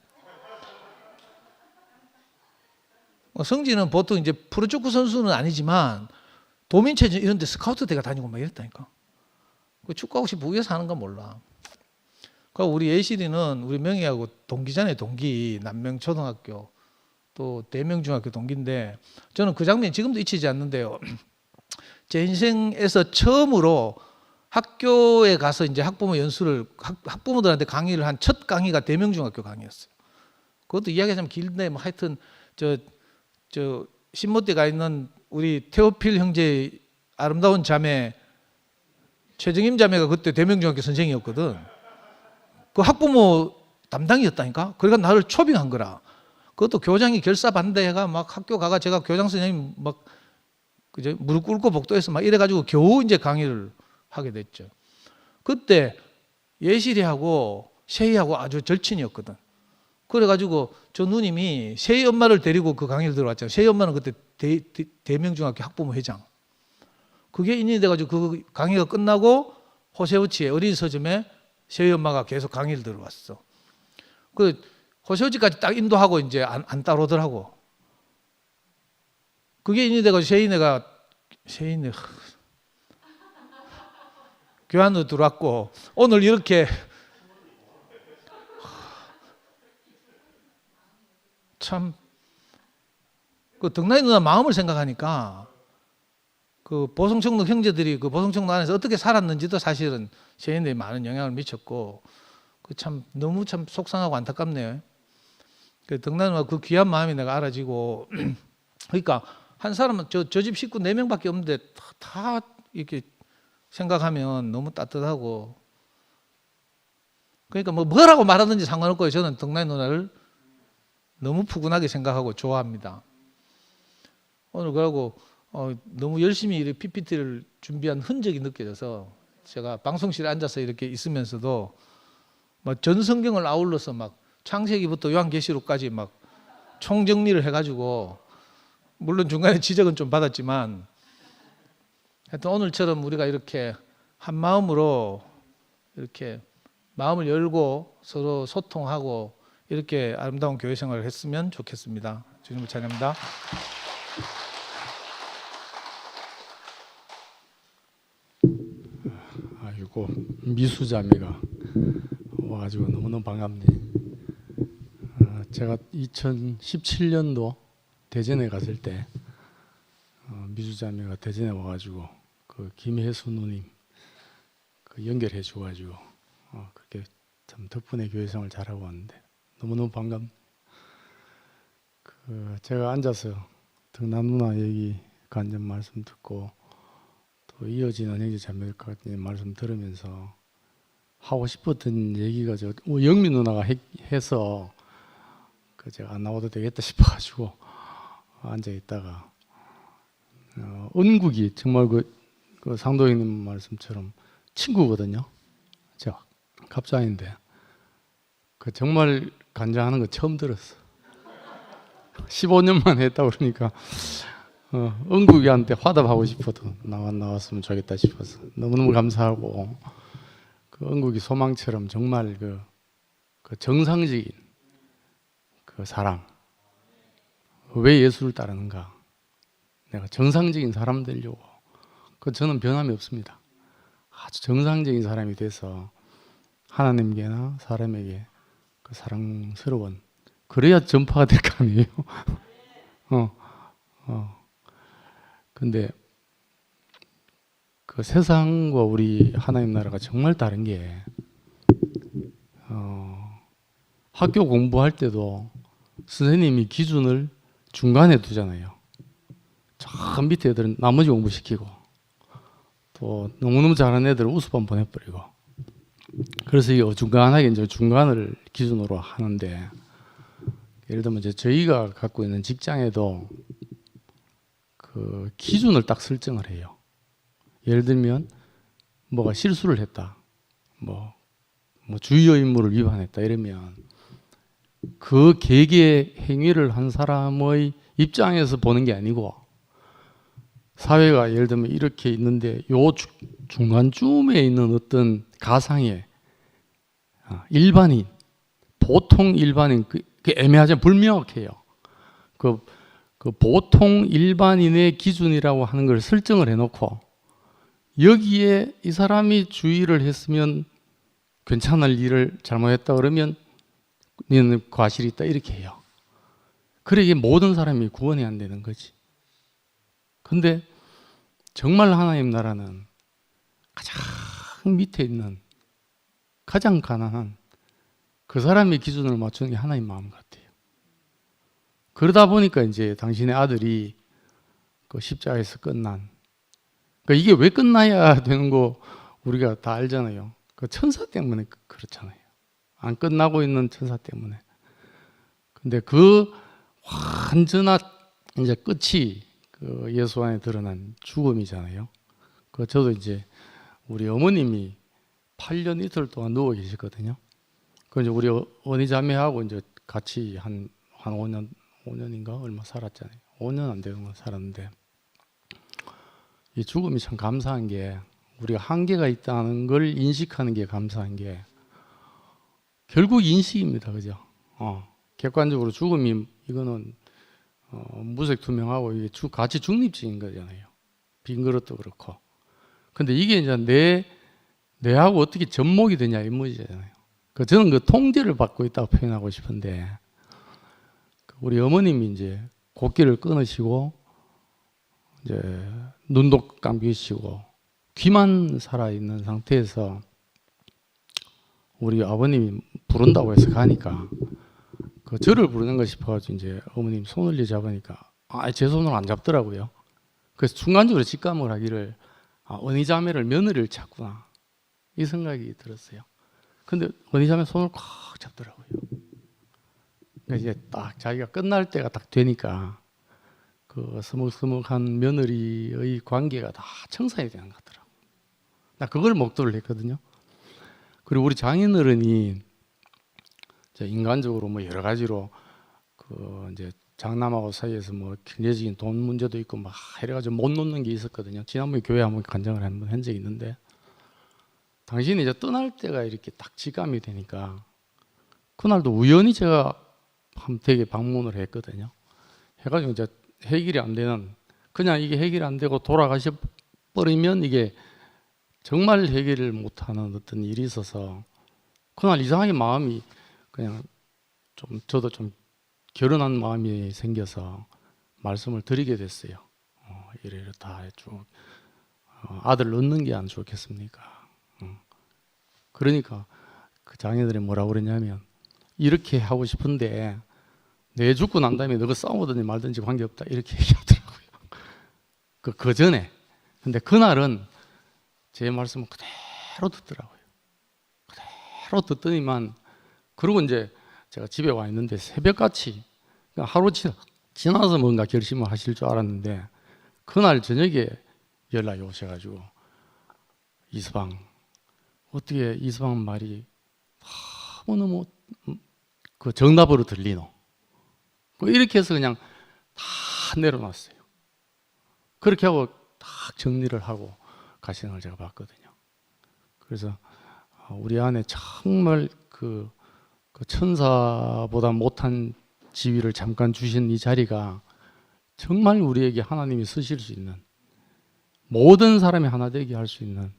L: 성지는 보통 이제 프로축구 선수는 아니지만 도민체전 이런 데 스카우트 대가 다니고 막 이랬다니까. 그 축구하고 싶어 위에서 하는 건 몰라. 그러니까 우리 예실이는 우리 명희하고 동기잖아요. 동기. 남명초등학교 또 대명중학교 동기인데 저는 그 장면이 지금도 잊히지 않는데요. 제 인생에서 처음으로 학교에 가서 이제 학부모 연수를 학부모들한테 강의를 한 첫 강의가 대명중학교 강의였어요. 그것도 이야기가 좀 길데 뭐 하여튼 저 신모대가 있는 우리 태오필 형제 아름다운 자매 최정임 자매가 그때 대명중학교 선생이었거든. 그 학부모 담당이었다니까. 그러니까 나를 초빙한 거라. 그것도 교장이 결사 반대해가 막 학교 가가 제가 교장 선생님 막 그죠 무릎 꿇고 복도에서 막 이래가지고 겨우 이제 강의를 하게 됐죠. 그때 예실이하고 세희하고 아주 절친이었거든. 그래가지고 저 누님이 세희 엄마를 데리고 그 강의를 들어왔잖아요. 세희 엄마는 그때 대명중학교 학부모 회장. 그게 인연이 돼가지고 그 강의가 끝나고 호세우치의 어린 서점에 세희 엄마가 계속 강의를 들어왔어. 그 호세우치까지 딱 인도하고 이제 안 따라오더라고. 그게 인연이 돼가지고 세희네 교환으로 들어왔고 오늘 이렇게 참 그 덕나이 누나 마음을 생각하니까 그 보성청록 형제들이 그 보성청록 안에서 어떻게 살았는지도 사실은 세인들이 많은 영향을 미쳤고 그 참 너무 참 속상하고 안타깝네요. 그 덕나이 누나 그 귀한 마음이 내가 알아지고 그러니까 한 사람은 저 집 식구 4명밖에 없는데 다 이렇게 생각하면 너무 따뜻하고 그러니까 뭐라고 말하든지 상관없고요. 저는 덕나이 누나를 너무 푸근하게 생각하고 좋아합니다. 오늘 그러고 너무 열심히 이렇게 PPT를 준비한 흔적이 느껴져서 제가 방송실에 앉아서 이렇게 있으면서도 막 전 성경을 아울러서 막 창세기부터 요한계시록까지 막 총정리를 해가지고 물론 중간에 지적은 좀 받았지만 하여튼 오늘처럼 우리가 이렇게 한 마음으로 이렇게 마음을 열고 서로 소통하고 이렇게 아름다운 교회 생활을 했으면 좋겠습니다. 주님을 찬양합니다.
B: 아이고 미수자매가 와가지고 너무너무 반갑네. 제가 2017년도 대전에 갔을 때 미수자매가 대전에 와가지고 그 김혜수 누님 그 연결해 줘가지고 그렇게 참 덕분에 교회 생활 잘하고 왔는데 너무너무 반갑네. 그 제가 앉아서 덕나 누나 얘기 간접 말씀 듣고 또 이어지는 형제 자매까지 말씀 들으면서 하고 싶었던 얘기가 저 영미 누나가 해서 그 제가 안 나와도 되겠다 싶어가지고 앉아 있다가 은국이 정말 그 상도형님 말씀처럼 친구거든요. 제가 갑자인데 그 정말 간증하는 거 처음 들었어. 15년만 했다 그러니까 은국이한테 화답하고 싶어도 나왔으면 좋겠다 싶어서 너무너무 감사하고 그 은국이 소망처럼 정말 그 정상적인 그 사랑 왜 예수를 따르는가 내가 정상적인 사람 되려고 그 저는 변함이 없습니다. 아주 정상적인 사람이 돼서 하나님께나 사람에게 그 사랑스러운 그래야 전파가 될 거 아니에요. 근데 그 세상과 우리 하나님 나라가 정말 다른 게 학교 공부할 때도 선생님이 기준을 중간에 두잖아요. 저 밑에 애들은 나머지 공부시키고 또 너무너무 잘하는 애들은 우수반 보내버리고 그래서 이 어중간하게 이제 중간을 기준으로 하는데 예를 들면 이제 저희가 갖고 있는 직장에도 그 기준을 딱 설정을 해요. 예를 들면 뭐가 실수를 했다, 뭐 주요 임무를 위반했다 이러면 그 개개 행위를 한 사람의 입장에서 보는 게 아니고 사회가 예를 들면 이렇게 있는데 요 중간쯤에 있는 어떤 가상의 일반인, 보통 일반인 그 애매하지 불명확해요. 그 보통 일반인의 기준이라고 하는 걸 설정을 해놓고 여기에 이 사람이 주의를 했으면 괜찮을 일을 잘못했다 그러면 너는 과실이 있다 이렇게 해요. 그래 이게 모든 사람이 구원이 안 되는 거지. 근데 정말 하나님 나라는 가장 밑에 있는 가장 가난한 그 사람의 기준을 맞추는 게 하나님 마음 같아요. 그러다 보니까 이제 당신의 아들이 그 십자가에서 끝난 그러니까 이게 왜 끝나야 되는 거 우리가 다 알잖아요. 그 천사 때문에 그렇잖아요. 안 끝나고 있는 천사 때문에. 근데 그 완전한 이제 끝이 그 예수 안에 드러난 죽음이잖아요. 그 저도 이제 우리 어머님이
M: 8년 이틀 동안 누워 계셨거든요. 그 이제 우리 언니 자매하고 이제 같이 한 5년인가 얼마 살았잖아요. 5년 안 되는 거 살았는데 이 죽음이 참 감사한 게 우리가 한계가 있다는 걸 인식하는 게 감사한 게 결국 인식입니다, 그죠? 객관적으로 죽음이 이거는 무색투명하고 이게 가치 중립적인 거잖아요. 빈 그릇도 그렇고. 근데 이게 이제 내하고 어떻게 접목이 되냐 이 문제잖아요. 저는 그 통제를 받고 있다고 표현하고 싶은데 우리 어머님이 이제 곡기를 끊으시고 이제 눈도 감기시고 귀만 살아 있는 상태에서 우리 아버님이 부른다고 해서 가니까 그 저를 부르는 거 싶어가지고 이제 어머님 손을 잡으니까 제 손을 안 잡더라고요. 그래서 순간적으로 직감을 하기를 언니 자매를 며느리를 찾구나 이 생각이 들었어요. 근데 언니 자매 손을 꽉 잡더라고요. 그러니까 이제 딱 자기가 끝날 때가 딱 되니까 그 서먹서먹한 며느리의 관계가 다 청산이 되는 것 같더라고요. 나 그걸 목도를 했거든요. 그리고 우리 장인어른이 인간적으로 뭐 여러 가지로 그 이제 장남하고 사이에서 뭐 경제적인 돈 문제도 있고 막 이래가지고 못 놓는 게 있었거든요. 지난번에 교회 한번 간증을 한번 한 적이 있는데 당신이 이제 떠날 때가 이렇게 딱 직감이 되니까 그날도 우연히 제가 댁에 방문을 했거든요. 해가지고 이제 해결이 안 되는 그냥 이게 해결이 안 되고 돌아가셔 버리면 이게 정말 해결을 못하는 어떤 일이 있어서 그날 이상하게 마음이 그냥 좀 저도 좀 결혼한 마음이 생겨서 말씀을 드리게 됐어요. 이래다 쭉 아들 낳는 게 안 좋겠습니까? 그러니까 그 장애들이 뭐라고 그러냐면 이렇게 하고 싶은데 내 죽고 난 다음에 너가 싸우든지 말든지 관계없다 이렇게 얘기하더라고요. 그 전에 근데 그날은 제 말씀을 그대로 듣더라고요. 그대로 듣더니만 그리고 이제 제가 집에 와 있는데 새벽같이 하루 지나서 뭔가 결심을 하실 줄 알았는데 그날 저녁에 연락이 오셔가지고 이서방 어떻게 이서방 말이 너무너무 그 정답으로 들리노? 이렇게 해서 그냥 다 내려놨어요. 그렇게 하고 딱 정리를 하고 가시는 걸 제가 봤거든요. 그래서 우리 안에 정말 그 천사보다 못한 지위를 잠깐 주신 이 자리가 정말 우리에게 하나님이 쓰실 수 있는 모든 사람이 하나 되게 할 수 있는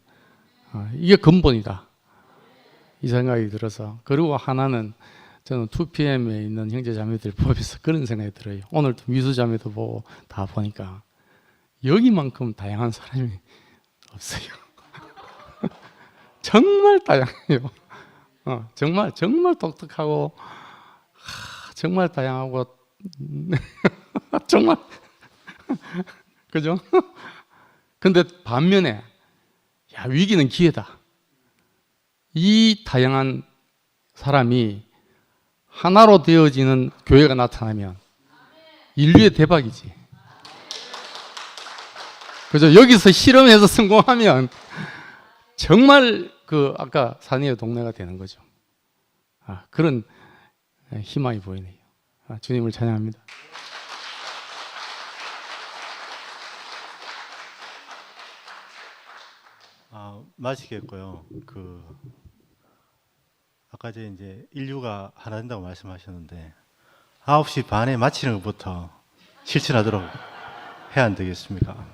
M: 이게 근본이다 이 생각이 들어서 그리고 하나는 저는 2PM에 있는 형제자매들 보면서 그런 생각이 들어요. 오늘도 미수자매도 보고 다 보니까 여기만큼 다양한 사람이 없어요. 정말 다양해요. 정말 독특하고 정말 다양하고 정말 그죠? 근데 반면에 위기는 기회다. 이 다양한 사람이 하나로 되어지는 교회가 나타나면 인류의 대박이지. 그죠? 여기서 실험해서 성공하면 정말 그 아까 산이의 동네가 되는 거죠. 그런 희망이 보이네요. 주님을 찬양합니다.
A: 마치겠고요. 아까 이제 인류가 하나 된다고 말씀하셨는데 9시 반에 마치는 것부터 실천하도록 해야 안 되겠습니까?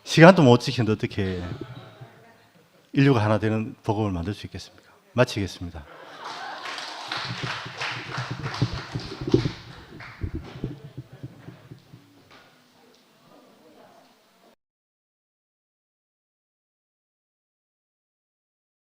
A: 시간도 못 지키는데 어떻게 인류가 하나 되는 복음을 만들 수 있겠습니까? 마치겠습니다.